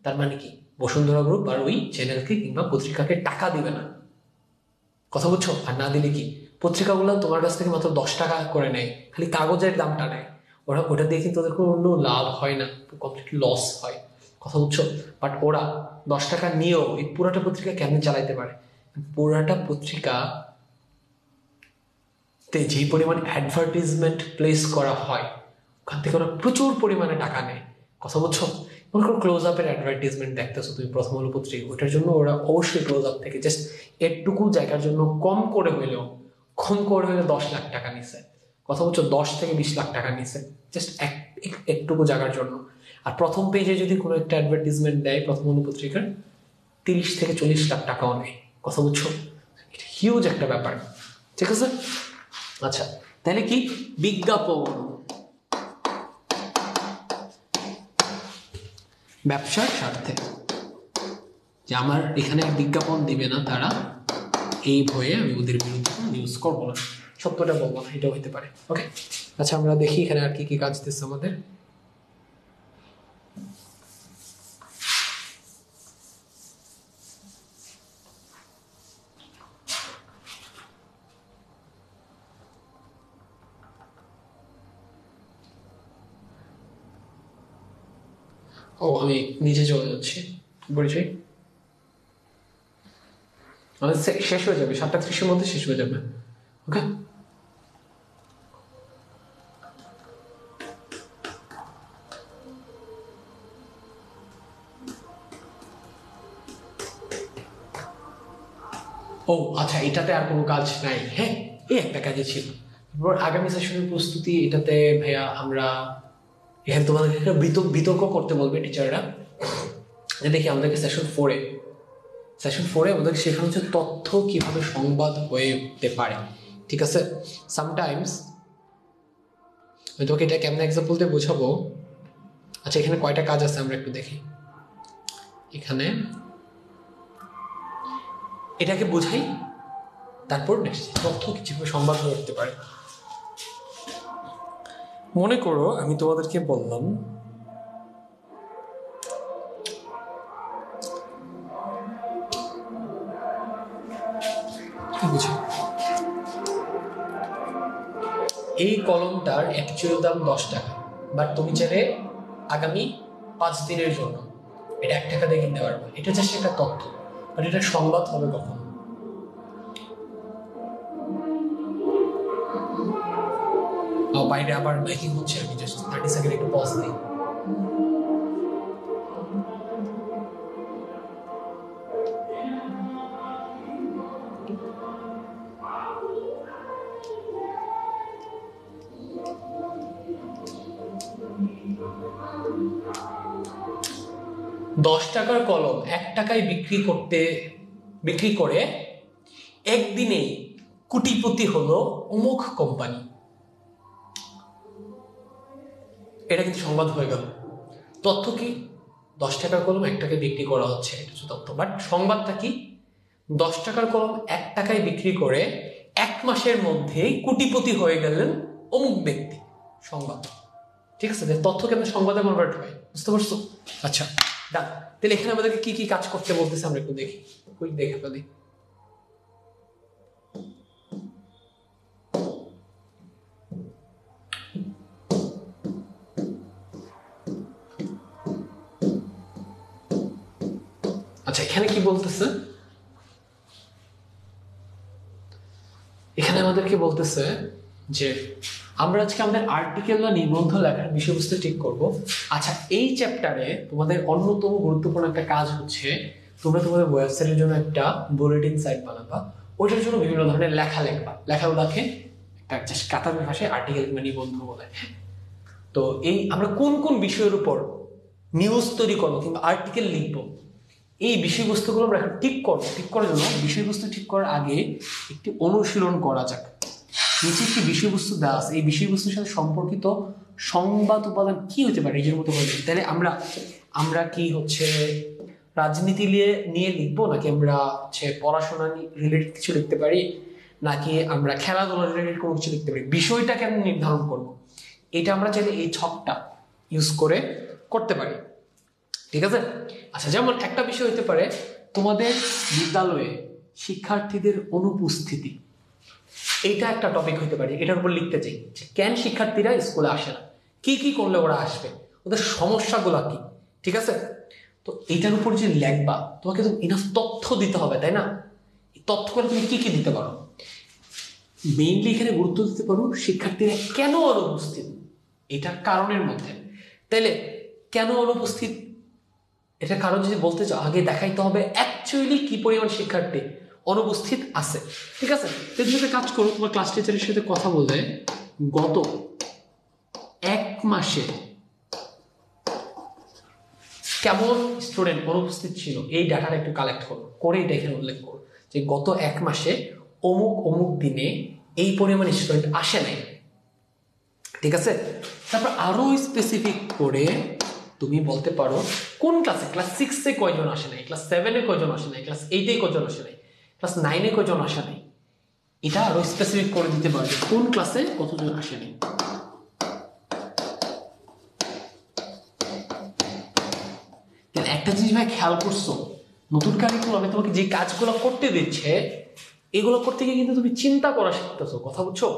Speaker 1: তার মানে কি বসুন্ধরা গ্রুপ আর ওই চ্যানেলকে কিংবা পত্রিকাকে টাকা দিবে না, কথা বুঝছো? আর না দিলে কি পত্রিকাগুলো তোমার কাছ থেকে মাত্র 10 টাকা করে নেয়, খালি কাগজের দামটা নেয়, ওটা দিয়ে কিন্তু ওদের কোনো লাভ হয় না, কমপ্লিট লস হয়, কথা বুঝছো? বাট ওরা 10 টাকা নিয়েও এই পুরাটা পত্রিকা কেমন চালাইতে পারে? পুরাটা পত্রিকাতে যে পরিমাণ অ্যাডভার্টিজমেন্ট প্লেস করা হয় ওখান থেকে ওরা প্রচুর পরিমাণে টাকা নেয়, কথা বুঝছো? মনে করো ক্লোজ আপের অ্যাডভার্টাইজমেন্ট দেখতেছো তুমি প্রথম আলো পত্রিকা, ওটার জন্য ওরা অবশ্যই ক্লোজ আপ থেকে জাস্ট এটুকু জায়গার জন্য কম করে হইলেও 10 লাখ টাকা নিছে, কথা বলছো 10 থেকে 20 লাখ টাকা নিছে জাস্ট একটুকু জায়গার জন্য। আর প্রথম পেজে যদি কোনো একটা অ্যাডভার্টাইজমেন্ট দেয় প্রথম আলো পত্রিকার, 30 থেকে 40 লাখ টাকাও নেই, কথা বুঝছো? এটা হিউজ একটা ব্যাপার, ঠিক আছে? আচ্ছা, তাহলে কি বিজ্ঞাপন ব্যবসার স্বার্থে, যে আমার এখানে বিজ্ঞাপন দিবে না তারা, এই ভয়ে আমি ওদের বিরুদ্ধে নিউজ করবো না, সত্যটা বলবো না, এটাও হতে পারে। ওকে, আচ্ছা আমরা দেখি এখানে আর কি কি কাজ দিচ্ছে আমাদের। ও আমি নিচে চলে যাচ্ছি, পরিচয় আমাদের শেষ হয়ে যাবে 7:30-এর মধ্যে শেষ হয়ে যাবে। ওকে, ও আচ্ছা, এটাতে আর কোনো কাজ নাই? হ্যাঁ, এই একটা কাজে ছিল। তারপর আগামী সেশনের প্রস্তুতি, এটাতে ভাইয়া আমরা এখানে তোমাদেরকে একটা বিতর্ক করতে বলবে টিচাররা। দেখি আমাদেরকে সেশন 4-এ আমাদেরকে শেখানো হচ্ছে তথ্য কিভাবে সংবাদ হয়ে উঠতে পারে, ঠিক আছে? সামটাইমস আমি তোকে এটা কেমন এক্সাম্পল দিয়ে বোঝাবো। আচ্ছা, এখানে কয়টা কাজ আছে আমরা একটু দেখি। এখানে এটাকে বোঝাই, তারপর তথ্য কিভাবে সংবাদ হয়ে উঠতে পারে। মনে করো আমি তোমাদেরকে বললাম এই কলমটার অ্যাকচুয়াল দাম 10 টাকা, বাট তুমি চাইলে আগামী 5 দিনের জন্য এটা 1 টাকা দিয়ে কিনতে পারবে। এটা জাস্ট একটা তথ্য, বাট এটা সংবাদ হবে কখন? বাইরে আবার মেকিং হচ্ছে, আমি জাস্ট 30 সেকেন্ড একটু পজ দিই। $10 কলম 1 টাকায় বিক্রি করে একদিনেই কোটিপতি হলো অমুক কোম্পানি। এটা কিন্তু সংবাদ হয়ে গেল। তথ্য কি? 10 টাকার কলম 1 টাকায় বিক্রি করা হচ্ছে, এটা হচ্ছে তথ্য। বাট সংবাদটা কি? 10 টাকার কলম 1 টাকায় বিক্রি করে 1 মাসের মধ্যেই কোটিপতি হয়ে গেলেন অমুক ব্যক্তি, সংবাদ। ঠিক আছে, তথ্য কেমন সংবাদে কনভার্ট হয়, বুঝতে পারছো? আচ্ছা ডান। তাহলে এখানে আমাদেরকে কি কি কাজ করতে বলতেছে আমরা একটু দেখি, দেখে ফেলি। আচ্ছা, এখানে কি বলতেছে? এখানে আমাদেরকে বলতেছে যে আমরা আজকে আমাদের আর্টিকেল বা নিবন্ধ লেখার বিষয়বস্তু ঠিক করব। আচ্ছা, এই চ্যাপ্টারে তোমাদের অন্যতম গুরুত্বপূর্ণ একটা কাজ হচ্ছে তোমরা তোমাদের ওয়েবসাইটের জন্য একটা বুলেটিন সাইট বানাবা। ওইটার জন্য বিভিন্ন ধরনের লেখা লিখবা। লেখাগুলোকে একটা জাস্ট কাতারের ভাষায় আর্টিকেল কিংবা নিবন্ধ বলে। তো এই আমরা কোন কোন বিষয়ের উপর নিউজ তৈরি করবো কিংবা আর্টিকেল লিখবো, এই বিষয়বস্তুগুলো আমরা এখন ঠিক করবো। ঠিক করার জন্য বিষয়বস্তু ঠিক করার আগে একটি অনুশীলন করা যাক। নিচে একটি বিষয়বস্তু দেওয়া আছে, এই বিষয়বস্তুর সাথে সম্পর্কিত সংবাদ উপাদান কি হতে পারে নিজের মতো করে। তাহলে আমরা কি হচ্ছে রাজনীতি নিয়ে লিখবো, নাকি আমরা হচ্ছে পড়াশোনা রিলেটেড কিছু লিখতে পারি, নাকি আমরা খেলাধুলা রিলেটেড কোনো কিছু লিখতে পারি, বিষয়টা কেন নির্ধারণ করব, এটা আমরা চাইলে এই ছকটা ইউজ করে করতে পারি। ঠিক আছে? আচ্ছা, যেমন একটা বিষয় হতে পারে তোমাদের বিদ্যালয়ে শিক্ষার্থীদের অনুপস্থিতি, এইটা একটা টপিক হতে পারে। এটার উপর লিখতে চাই যে কেন শিক্ষার্থীরা স্কুলে আসে না, কি কি করলে ওরা আসবে, ওদের সমস্যাগুলো কি। ঠিক আছে? তো এইটার উপর যে লেখবা, তোমাকে তো ইনাফ তথ্য দিতে হবে, তাই না? এই তথ্যগুলো তুমি কি কি দিতে পারো? মেইনলি এখানে গুরুত্ব দিতে পারো শিক্ষার্থীরা কেন অনুপস্থিত, এটার কারণের মধ্যে। তাইলে কেন অনুপস্থিত এটা কারণ যদি বলতে চাও আগে দেখাইতে হবে অ্যাকচুয়ালি কি পরিমাণ শিক্ষার্থী অনুপস্থিত আছে। ঠিক আছে, তুমি একটা কাজ করো, তোমার ক্লাস টিচারের সাথে কথা বলে গত 1 মাসে কেমন স্টুডেন্ট অনুপস্থিত ছিল এই ডাটাটা একটু কালেক্ট করো, করে এটা এখানে উল্লেখ করো যে গত 1 মাসে অমুক অমুক দিনে এই পরিমাণ স্টুডেন্ট আসে নাই। ঠিক আছে, তারপর আরো স্পেসিফিক করে তুমি বলতে পারো কোন ক্লাসে, ক্লাস 6 এ কয়জন আসে নাই, ক্লাস 7 এ কয়জন আসে নাই, ক্লাস 8 এ কয়জন আসে নাই, ক্লাস 9 এ কয়জন আসে নাই। এটা আরো স্পেসিফিক করে দিতে পারবে কোন ক্লাসে কতজন আসে নাই। একটা জিনিস ভাই খেয়াল করছো, নতুন কারিকুলামে তোমাকে যে কাজগুলো করতে দিচ্ছে এগুলো করতে গিয়ে কিন্তু তুমি চিন্তা করা শিখতেছো। কথা বুঝছো?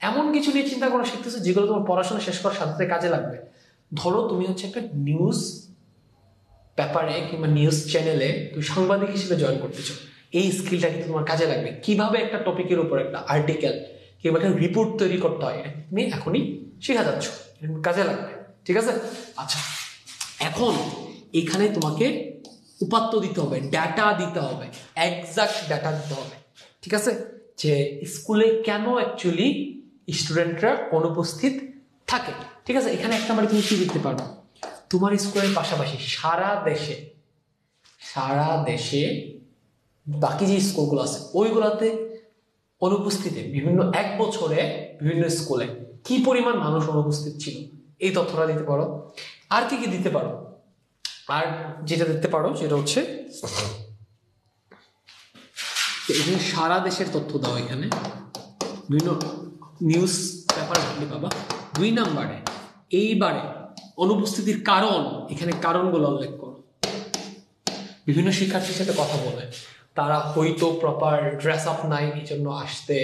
Speaker 1: এমন কিছু নিয়ে চিন্তা করা শিখতেছো যেগুলো তোমার পড়াশোনা শেষ করার সাথে কাজে লাগবে। ধরো তুমি হচ্ছে একটা নিউজ পেপারে কিংবা নিউজ চ্যানেলে তুমি সাংবাদিক হিসেবে জয়েন করতেছো, এই স্কিলটা কিন্তু তোমার কাজে লাগবে। কিভাবে একটা টপিকের উপর একটা আর্টিকেল কিংবা একটা রিপোর্ট তৈরি করতে হয় তুমি এখনই শেখা যাচ্ছ, কাজে লাগবে। ঠিক আছে, আচ্ছা এখন এখানে তোমাকে উপাত্ত দিতে হবে, ডাটা দিতে হবে, এক্সাক্ট ডাটা দিতে হবে। ঠিক আছে, যে স্কুলে কেন অ্যাকচুয়ালি স্টুডেন্টরা অনুপস্থিত থাকে। ঠিক আছে, এখানে একটা মানে তুমি কি দিতে পারো, তোমার স্কুলের পাশাপাশি সারা দেশে বাকি যে স্কুলগুলো আছে ওইগুলোতে অনুপস্থিতি বিভিন্ন 1 বছরে বিভিন্ন স্কুলে কি পরিমাণ মানুষ অনুপস্থিত ছিল এই তথ্যটা দিতে পারো। আর কি কি দিতে পারো, আর যেটা দিতে পারো সেটা হচ্ছে এখানে সারা দেশের তথ্য দাও, এখানে বিভিন্ন নিউজ পেপার পাবা। 2 নম্বরে এইবারে অনুপস্থিতির কারণ, এখানে কারণগুলো উল্লেখ করো। বিভিন্ন শিক্ষার্থীর সাথে কথা বলে তারা হয়তো প্রপার ড্রেস আপ নাই এই জন্য আসতে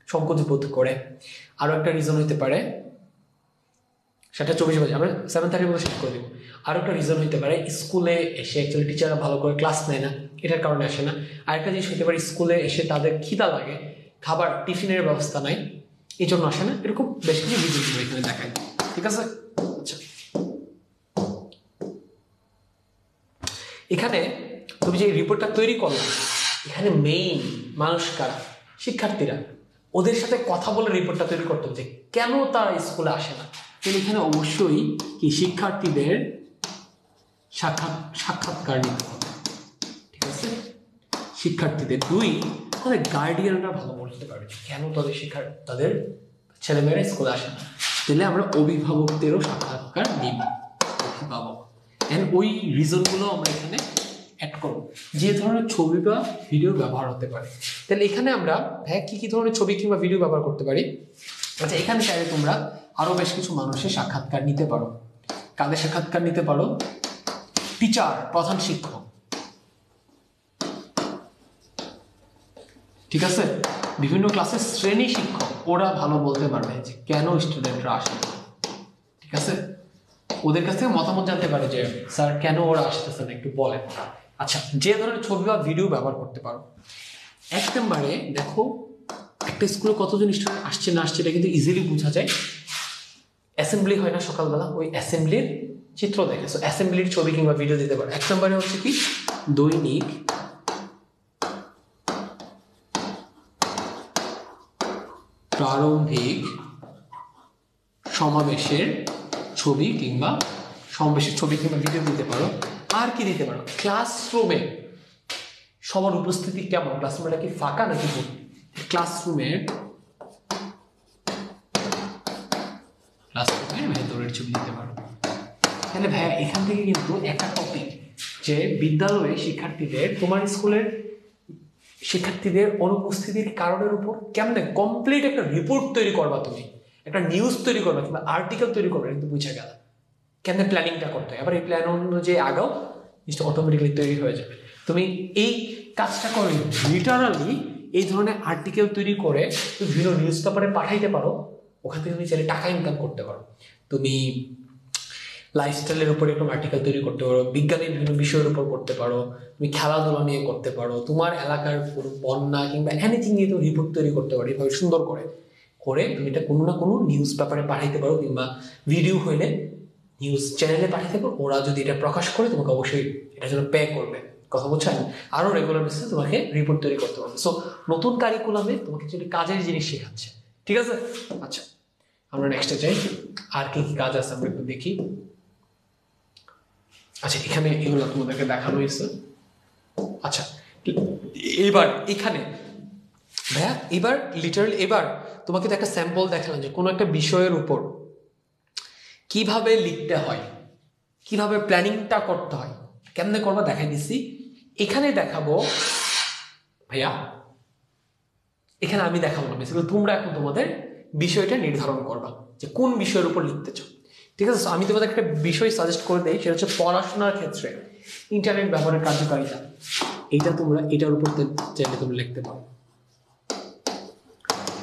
Speaker 1: সংকোচ বোধ করে। আরো একটা রিজন হইতে পারে, সেটা 24 বাজে আমরা 7:30 মধ্যে শেষ করে দেবো। আরো একটা রিজন হইতে পারে স্কুলে এসে অ্যাকচুয়ালি টিচাররা ভালো করে ক্লাস নেয় না, এটার কারণে আসে না। আরেকটা জিনিস হইতে পারে স্কুলে এসে তাদের খিদা লাগে, খাবার টিফিনের ব্যবস্থা নাই এই জন্য আসে না। এরকম বেশ কিছু রিজন এখানে দেখায়। ঠিক আছে, আচ্ছা এখানে তুমি যে রিপোর্টটা তৈরি করো এখানে মেইন মানুষ কারা, শিক্ষার্থীরা। ওদের সাথে কথা বলে রিপোর্টটা তৈরি করতে হবে যে কেন তারা স্কুলে আসে না। এখানে অবশ্যই কি শিক্ষার্থীদের সাক্ষাৎকার নিতে হবে। ঠিক আছে, শিক্ষার্থীদের। 2 তাদের গার্ডিয়ানরা ভালো বলতে পারবে কেন তাদের ছেলেমেয়েরা স্কুলে আসে না। তাহলে আমরা অভিভাবকদেরও সাক্ষাৎকার নিব, অভিভাবক। এন্ড ওই রিজনগুলো আমরা এখানে অ্যাড করব, যে ধরনের ছবি বা ভিডিও ব্যবহার হতে পারে। তাহলে এখানে আমরা কি কি ধরনের ছবি কিংবা ভিডিও ব্যবহার করতে পারি। আচ্ছা এখানে চাইলে তোমরা আরো বেশ কিছু মানুষের সাক্ষাৎকার নিতে পারো। কাদের সাক্ষাৎকার নিতে পারো? টিচার, প্রধান শিক্ষক। ঠিক আছে, বিভিন্ন ক্লাসের শ্রেণী শিক্ষক, ওরা ভালো বলতে পারবে যে কেন স্টুডেন্টরা আসে। ঠিক আছে, ওদের কাছ থেকে মতামত জানতে পারে যে স্যার কেন ওরা আসতেছে না একটু বলেন। আচ্ছা যে ধরনের ছবি বা ভিডিও ব্যবহার করতে পারো। 1 নম্বরে দেখো একটা স্কুলে কতজন স্টুডেন্ট আসছে না আসছে এটা কিন্তু ইজিলি বোঝা যায়। অ্যাসেম্বলি হয় না সকালবেলা, ওই অ্যাসেম্বলির চিত্র দেখে অ্যাসেম্বলির ছবি কিংবা ভিডিও দিতে পারো। 1 নম্বরে হচ্ছে কি দৈনিক প্রারম্ভিক সমাবেশের ছবি কিংবা ভিডিও দিতে পারো। আর কি দিতে পারো? ক্লাসরুমে সবার উপস্থিতি কেমন, ক্লাসরুমটা কি ফাঁকা নাকি ভর্তি। ক্লাসরুমের ভেতরের ছবি দিতে পারো। তাহলে ভাইয়া এখান থেকে কিন্তু একটা টপিক যে বিদ্যালয়ে তোমার স্কুলের শিক্ষার্থীদের অনুপস্থিতির কারণের উপর কেমনে কমপ্লিট একটা রিপোর্ট তৈরি করবা, তুমি একটা নিউজ তৈরি করবা কিংবা আর্টিকেল তৈরি করবা, কিন্তু বুঝে গেল কেমনে প্ল্যানিংটা করতে হয়। আবার এই প্ল্যান অনুযায়ী আগাও, জিনিসটা অটোমেটিক্যালি তৈরি হয়ে যাবে। তুমি এই কাজটা করে লিটারালি এই ধরনের আর্টিকেল তৈরি করে তুমি বিভিন্ন নিউজ পেপারে পাঠাইতে পারো। ওখান থেকে তুমি চাইলে টাকা ইনকাম করতে পারো। তুমি লাইফস্টাইলের উপর একটু আর্টিকেল তৈরি করতে পারো, বিজ্ঞানের বিভিন্ন বিষয়ের উপর করতে পারো, তুমি খেলাধুলা নিয়ে করতে পারো, তোমার এলাকার কোনো বন্যা কিংবা এনিথিং নিয়ে তুমি রিপোর্ট তৈরি করতে পারো। এভাবে সুন্দর করে তুমি এটা কোনো না কোনো নিউজ পেপারে পাঠাইতে পারো কিংবা ভিডিও হইলে নিউজ চ্যানেলে পাঠিয়ে দেবো, ওরা যদি এটা প্রকাশ করে তোমাকে অবশ্যই এটার জন্য পে করবে। কথা বুঝছেন? আরো রেগুলার বেসিসে তোমাকে রিপোর্ট তৈরি করতে পারবে। সো নতুন কারিকুলামে তোমাকে যদি কাজের জিনিস শেখাচ্ছে, ঠিক আছে? আচ্ছা, আমরা নেক্সটে যাই। আর কি কি কাজ আছে আমরা একটু দেখি। আচ্ছা, এখানে এগুলো তোমাদেরকে দেখানো হয়েছে। আচ্ছা, এবার এখানে ভাইয়া এবার লিটারালি এবার তোমাকে তো একটা স্যাম্পল দেখালাম যে কোনো একটা বিষয়ের উপর কিভাবে লিখতে হয়, কিভাবে প্ল্যানিংটা করতে হয়, কেমনে করবা দেখাই দিচ্ছি। এখানে দেখাবো ভাইয়া, এখানে আমি দেখাবো না, বেসিক্যালি তোমরা এখন তোমাদের বিষয়টা নির্ধারণ করবা যে কোন বিষয়ের উপর লিখতে চাও, ঠিক আছে? আমি তোমাদের একটা বিষয় সাজেস্ট করে দিই, সেটা হচ্ছে পড়াশোনার ক্ষেত্রে ইন্টারনেট ব্যবহারের কার্যকারিতা। এইটা তোমরা এটার উপর চাইলে তুমি লিখতে পারো,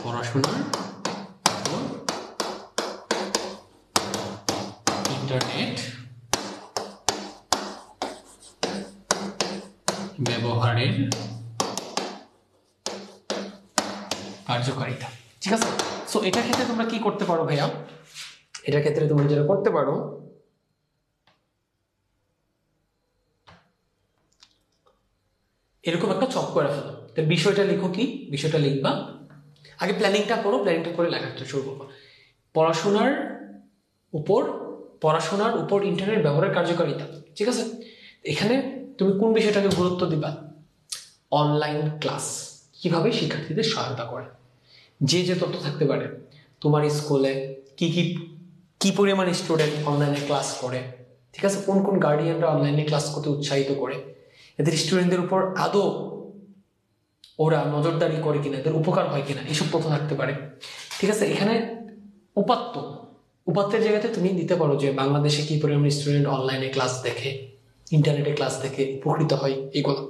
Speaker 1: পড়াশোনার ইন্টারনেট ব্যবহারের কার্যকারিতা, ঠিক আছে? সো এটার ক্ষেত্রে তোমরা কি করতে পারো ভাইয়া, এটার ক্ষেত্রে তোমরা যেটা করতে পারো, এরকম একটা চক করে ফেলো। তো বিষয়টা লিখো, কি বিষয়টা লিখবা, আগে প্ল্যানিংটা করো, প্ল্যানিংটা করে লেখাটা শুরু করবো। পড়াশোনার উপর ইন্টারনেট ব্যবহারের কার্যকারিতা, ঠিক আছে? এখানে তুমি কোন বিষয়টাকে গুরুত্ব দিবা? অনলাইন ক্লাস কিভাবে শিক্ষার্থীদের সহায়তা করে, যে যে তথ্য থাকতে পারে, তোমার স্কুলে কি পরিমাণ স্টুডেন্ট অনলাইনে ক্লাস করে, ঠিক আছে? কোন কোন গার্ডিয়ানরা অনলাইনে ক্লাস করতে উৎসাহিত করে, এদের স্টুডেন্টদের উপর আদৌ ওরা নজরদারি করে কিনা, এদের উপকার হয় কিনা, এইসব তথ্য থাকতে পারে, ঠিক আছে? এখানে উপাত্তের জায়গাতে তুমি দিতে পারো যে বাংলাদেশে কি পরিমাণ স্টুডেন্ট অনলাইনে ক্লাস দেখে, ইন্টারনেটে ক্লাস দেখে উপকৃত হয়, এগুলো,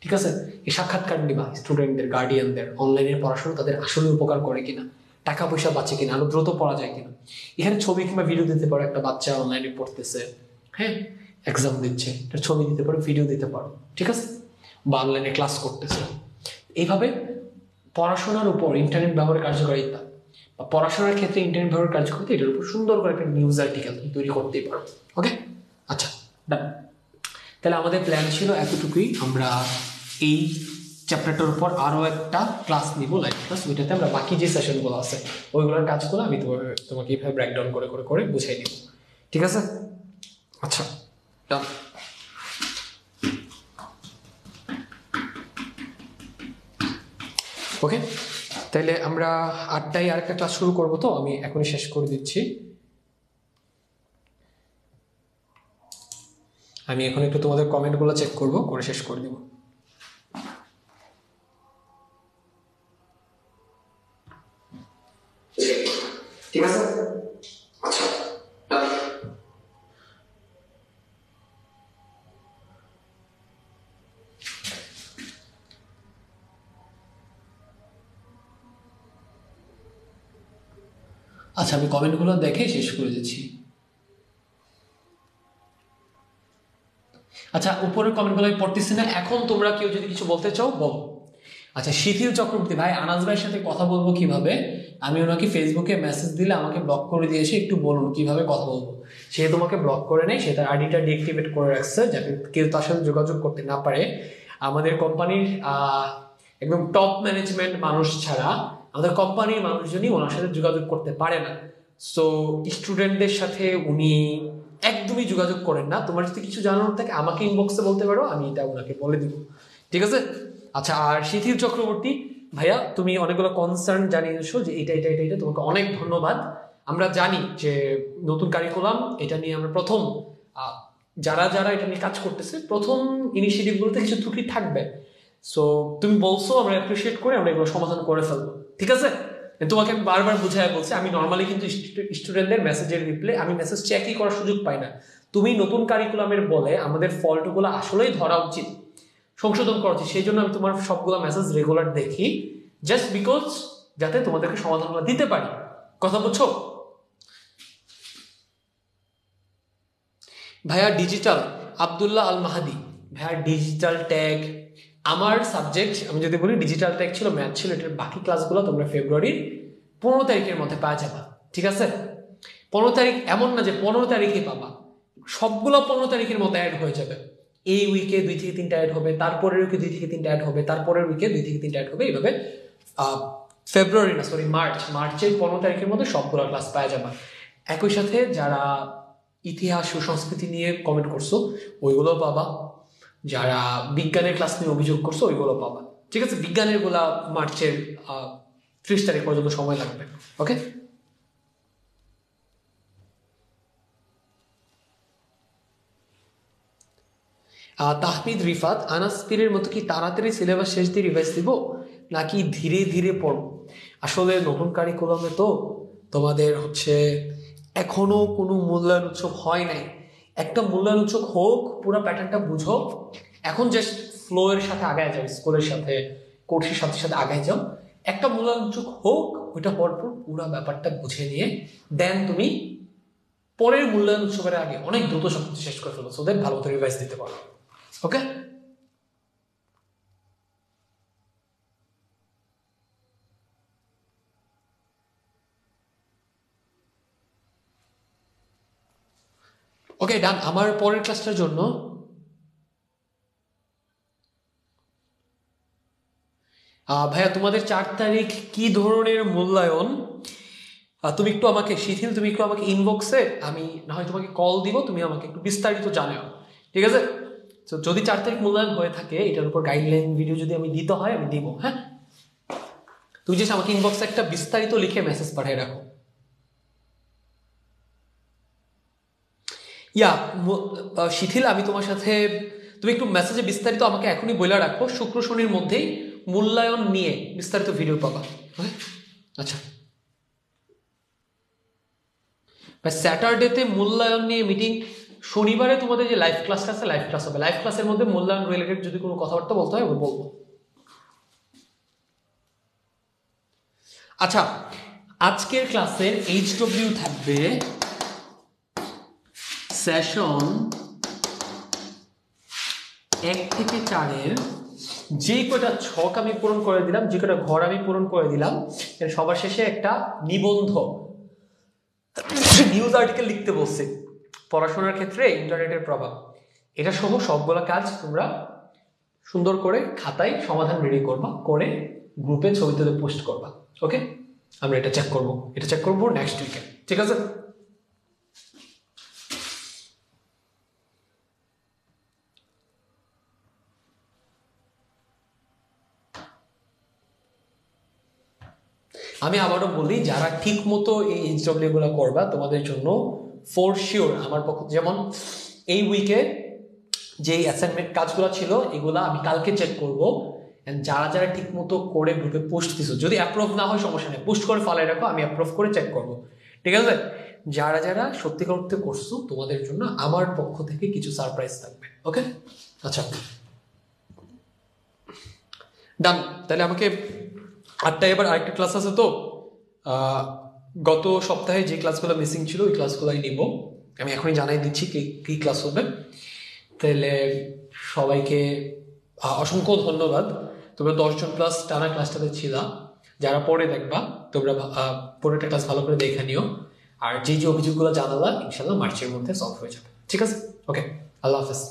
Speaker 1: ঠিক আছে? এই সাক্ষাৎকার নিবা স্টুডেন্টদের, গার্ডিয়ানদের, অনলাইনের পড়াশোনা তাদের আসলে উপকার করে কিনা, টাকা পয়সা বাঁচে কিনা, আরো দ্রুত পড়া যায় কিনা। এখানে ছবি কিংবা ভিডিও দিতে পারো, একটা বাচ্চা অনলাইনে পড়তেছে, হ্যাঁ, এক্সাম দিচ্ছে, একটা ছবি দিতে পারো, ভিডিও দিতে পারো, ঠিক আছে? বা অনলাইনে ক্লাস করতেছে। এইভাবে পড়াশোনার উপর ইন্টারনেট ব্যবহারের কার্যকারিতা বা পড়াশোনার ক্ষেত্রে ইন্টারনেট ব্যবহারের কার্যকারিতা, এটার উপর সুন্দর করে একটা নিউজ আর্টিকেল তৈরি করতেই পারো। ওকে, আচ্ছা, ডান। তাহলে আমাদের প্ল্যান ছিল এতটুকুই। আমরা এই চ্যাপ্টারটার উপর আরো একটা ক্লাস নিব, লাইভ ক্লাস, ওইটাতে আমরা বাকি যে সেশনগুলো আছে ওইগুলোর কাজগুলো আমি তোমাকে এইভাবে ব্রেকডাউন করে করে করে বুঝাই দিব, ঠিক আছে? আচ্ছা, ডান। ওকে, তাইলে আমরা 8টায় আরেকটা ক্লাস শুরু করবো, তো আমি এখনই শেষ করে দিচ্ছি। আমি এখন একটু তোমাদের কমেন্টগুলো চেক করব, করে শেষ করে দিব। ঠিক আছে, আচ্ছা, আচ্ছা, আমি কমেন্টগুলো দেখে শেষ করে দিচ্ছি। আচ্ছা, উপরের কমেন্টগুলো আমি পড়তেছি না, এখন তোমরা কেউ যদি কিছু বলতে চাও বলো। আচ্ছা, শিথিল চক্রবর্তী ভাই, আনাজ ভাইয়ের সাথে কথা বলবো কিভাবে? আমি ওনাকে ফেসবুকে মেসেজ দিলে আমাকে ব্লক করে দিয়েছে, একটু বলুন কিভাবে কথা বলবো। সে তোমাকে ব্লক করে নেই, সে তার আইডিটা ডিঅ্যাক্টিভেট করে রাখছে যাতে কেউ তার সাথে যোগাযোগ করতে না পারে। আমাদের কোম্পানির একদম টপ ম্যানেজমেন্ট মানুষ ছাড়া আমাদের কোম্পানির মানুষজনই ওনার সাথে যোগাযোগ করতে পারে না। সো স্টুডেন্টদের সাথে উনি একদমই যোগাযোগ করেন না। তোমার যদি কিছু জানানোর থাকে আমাকে ইনবক্সে বলতে পারো, আমি এটা ওনাকে বলে দিব, ঠিক আছে? আচ্ছা, আর শিথিল চক্রবর্তী ভাইয়া, তুমি অনেকগুলো কনসার্ন জানিয়েছো যে এটা এটা এটা এটা, তোমাকে অনেক ধন্যবাদ। আমরা জানি যে নতুন কারিকুলাম এটা নিয়ে আমরা প্রথম যারা যারা এটা নিয়ে কাজ করতেছে, প্রথম ইনিশিয়েটিভগুলোতে কিছু ত্রুটি থাকবে। সো তুমি বলছো, আমরা অ্যাপ্রিসিয়েট করে আমরা এগুলো সমাধান করে ফেলবো, ঠিক আছে? তোমাকে আমি বারবার বুঝাই বলছি, আমি নর্মালি কিন্তু স্টুডেন্টদের মেসেজের রিপ্লাই, আমি মেসেজ চেকই করার সুযোগ পাই না। তুমি নতুন কারিকুলামের বলে আমাদের ফল্টগুলো আসলেই ধরা উচিত, সংশোধন করা উচিত, সেই জন্য আমি তোমার সবগুলো মেসেজ রেগুলার দেখি, জাস্ট বিকজ যাতে তোমাদেরকে সমাধানগুলো দিতে পারি। কথা বুঝছো ভাইয়া? ডিজিটাল আব্দুল্লাহ আল মাহাদি ভাইয়া, ডিজিটাল ট্যাগ আমার সাবজেক্ট, আমি যদি বলি ডিজিটাল ট্যাগ ছিল, ম্যাথ ছিল, এটার বাকি ক্লাসগুলো তোমরা ফেব্রুয়ারির 15 তারিখের মধ্যে পাওয়া যাবে, ঠিক আছে? 15 তারিখ এমন না যে 15 তারিখে পাবা, সবগুলো 15 তারিখের মতো অ্যাড হয়ে যাবে। এই উইকে 2 থেকে 3টা অ্যাড হবে, তারপরের উইকে 2 থেকে 3টা অ্যাড হবে, তারপরের উইকে 2 থেকে 3টা অ্যাড হবে, এইভাবে মার্চের 15 তারিখের মধ্যে সবগুলো ক্লাস পাওয়া যাবে। একই সাথে যারা ইতিহাস ও সংস্কৃতি নিয়ে কমেন্ট করছো ওইগুলো পাবা, যারা বিজ্ঞানের ক্লাস নিয়ে অভিযোগ করছো ওইগুলো পাবা। ঠিক আছে, বিজ্ঞানের গুলা মার্চের 30 তারিখ পর্যন্ত সময় লাগবে। ওকে, তাহমিদ রিফাত, আনাস পীরের মতো কি তাড়াতাড়ি সিলেবাস শেষ দিয়ে রিভাইজ দিব নাকি ধীরে ধীরে পড়ব? আসলে নতুন কারিকুলামে তো তোমাদের হচ্ছে এখনো কোনো মূল্যায়ন উৎসব হয় নাই। একটা মূল্যায়ন উৎসব হোক, পুরো প্যাটার্নটা বুঝো, এখন জাস্ট ফ্লো এর সাথে আগায় যাও, স্কুলের সাথে কোর্সের সাথে সাথে আগায় যাও। একটা মূল্যায়ন উৎসব হোক, ওইটা হওয়ার পর পুরো ব্যাপারটা বুঝে নিয়ে দেন তুমি পরের মূল্যায়ন উৎসবের আগে অনেক দ্রুত সবকিছু শেষ করে ফেলো, সো দ্যাট ভালো মতো রিভাইজ দিতে পারো। ওকে, ওকে ডান। আমার পরের ক্লাসটার জন্য ভাইয়া তোমাদের 4 তারিখ কি ধরনের মূল্যায়ন, তুমি একটু আমাকে শিথিল, তুমি একটু আমাকে ইনবক্সে, আমি না হয় তোমাকে কল দিব, তুমি আমাকে একটু বিস্তারিত জানাও। ঠিক আছে, তো যদি 4 তারিখ মূল্যায়ন হয়ে থাকে, এটার উপর গাইডলাইন ভিডিও যদি আমি দিতে হয় আমি দিব। হ্যাঁ, তুমি জাস্ট আমাকে ইনবক্সে একটা বিস্তারিত লিখে মেসেজ পাঠিয়ে রাখো। ইয়া শিথিল, আমি তোমার সাথে, তুমি একটু মেসেজে বিস্তারিত আমাকে এখনই বলে রাখো, শুক্র শনির মধ্যেই মূল্যায়ন নিয়ে বিস্তারিত ভিডিও পাবা। আচ্ছা, স্যাটারডেতে মূল্যায়ন নিয়ে মিটিং, শনিবারে তোমাদের যে লাইভ ক্লাসটা আছে লাইভ ক্লাস হবে, লাইভ ক্লাসের মধ্যে মূল্যায়ন রিলেটেড যদি কোনো কথাবার্তা বলতে হয় বলবো। আচ্ছা, আজকের ক্লাসের HW থাকবে সেশন 1 থেকে 4-এর যে কয়টা ছক আমি পূরণ করে দিলাম, যে কয়টা ঘর আমি পূরণ করে দিলাম, সবার শেষে একটা নিবন্ধ নিউজ আর্টিকেল লিখতে বলছি, পড়াশোনার ক্ষেত্রে ইন্টারনেটের প্রভাব, এটা সহ সবগুলো কাজ তোমরা সুন্দর করে খাতায় সমাধান রেডি করবা, করে গ্রুপে ছবি তুলে পোস্ট করবা। ওকে, আমরা এটা চেক করবো নেক্সট উইকে। ঠিক আছে, আমি আবারও বলি, যারা ঠিক মতো এই HW গুলো করবা তোমাদের জন্য ফর শিওর আমার পক্ষ, যেমন এই উইকে যে অ্যাসাইনমেন্ট কাজগুলো ছিল এগুলা আমি কালকে চেক করবো, যারা যারা ঠিক মতো করে গ্রুপে পোস্ট দিছো, যদি অ্যাপ্রুভ না হয় সমস্যা নেই, পোস্ট করে ফালাই রাখো, আমি অ্যাপ্রুভ করে চেক করবো। ঠিক আছে, যারা যারা সত্যি করতে করছো তোমাদের জন্য আমার পক্ষ থেকে কিছু সারপ্রাইজ থাকবে। ওকে, আচ্ছা ডান। তাহলে আমাকে 8টায় এবার আরেকটা ক্লাস আছে, তো গত সপ্তাহে যে ক্লাসগুলো মিসিং ছিল ওই ক্লাসগুলোই নিব, আমি এখনই জানাই দিচ্ছি কি ক্লাস হবে। তাহলে সবাইকে অসংখ্য ধন্যবাদ, তোমরা 10 জন প্লাস টানা ক্লাসটাতে ছিল, যারা পরে দেখবা তোমরা পরেরটা ক্লাস ভালো করে দেখে নিও, আর যে অভিযোগগুলো জানালা ইনশাল্লাহ মার্চের মধ্যে সলভ হয়ে যাবে। ঠিক আছে, ওকে, আল্লাহ হাফেজ।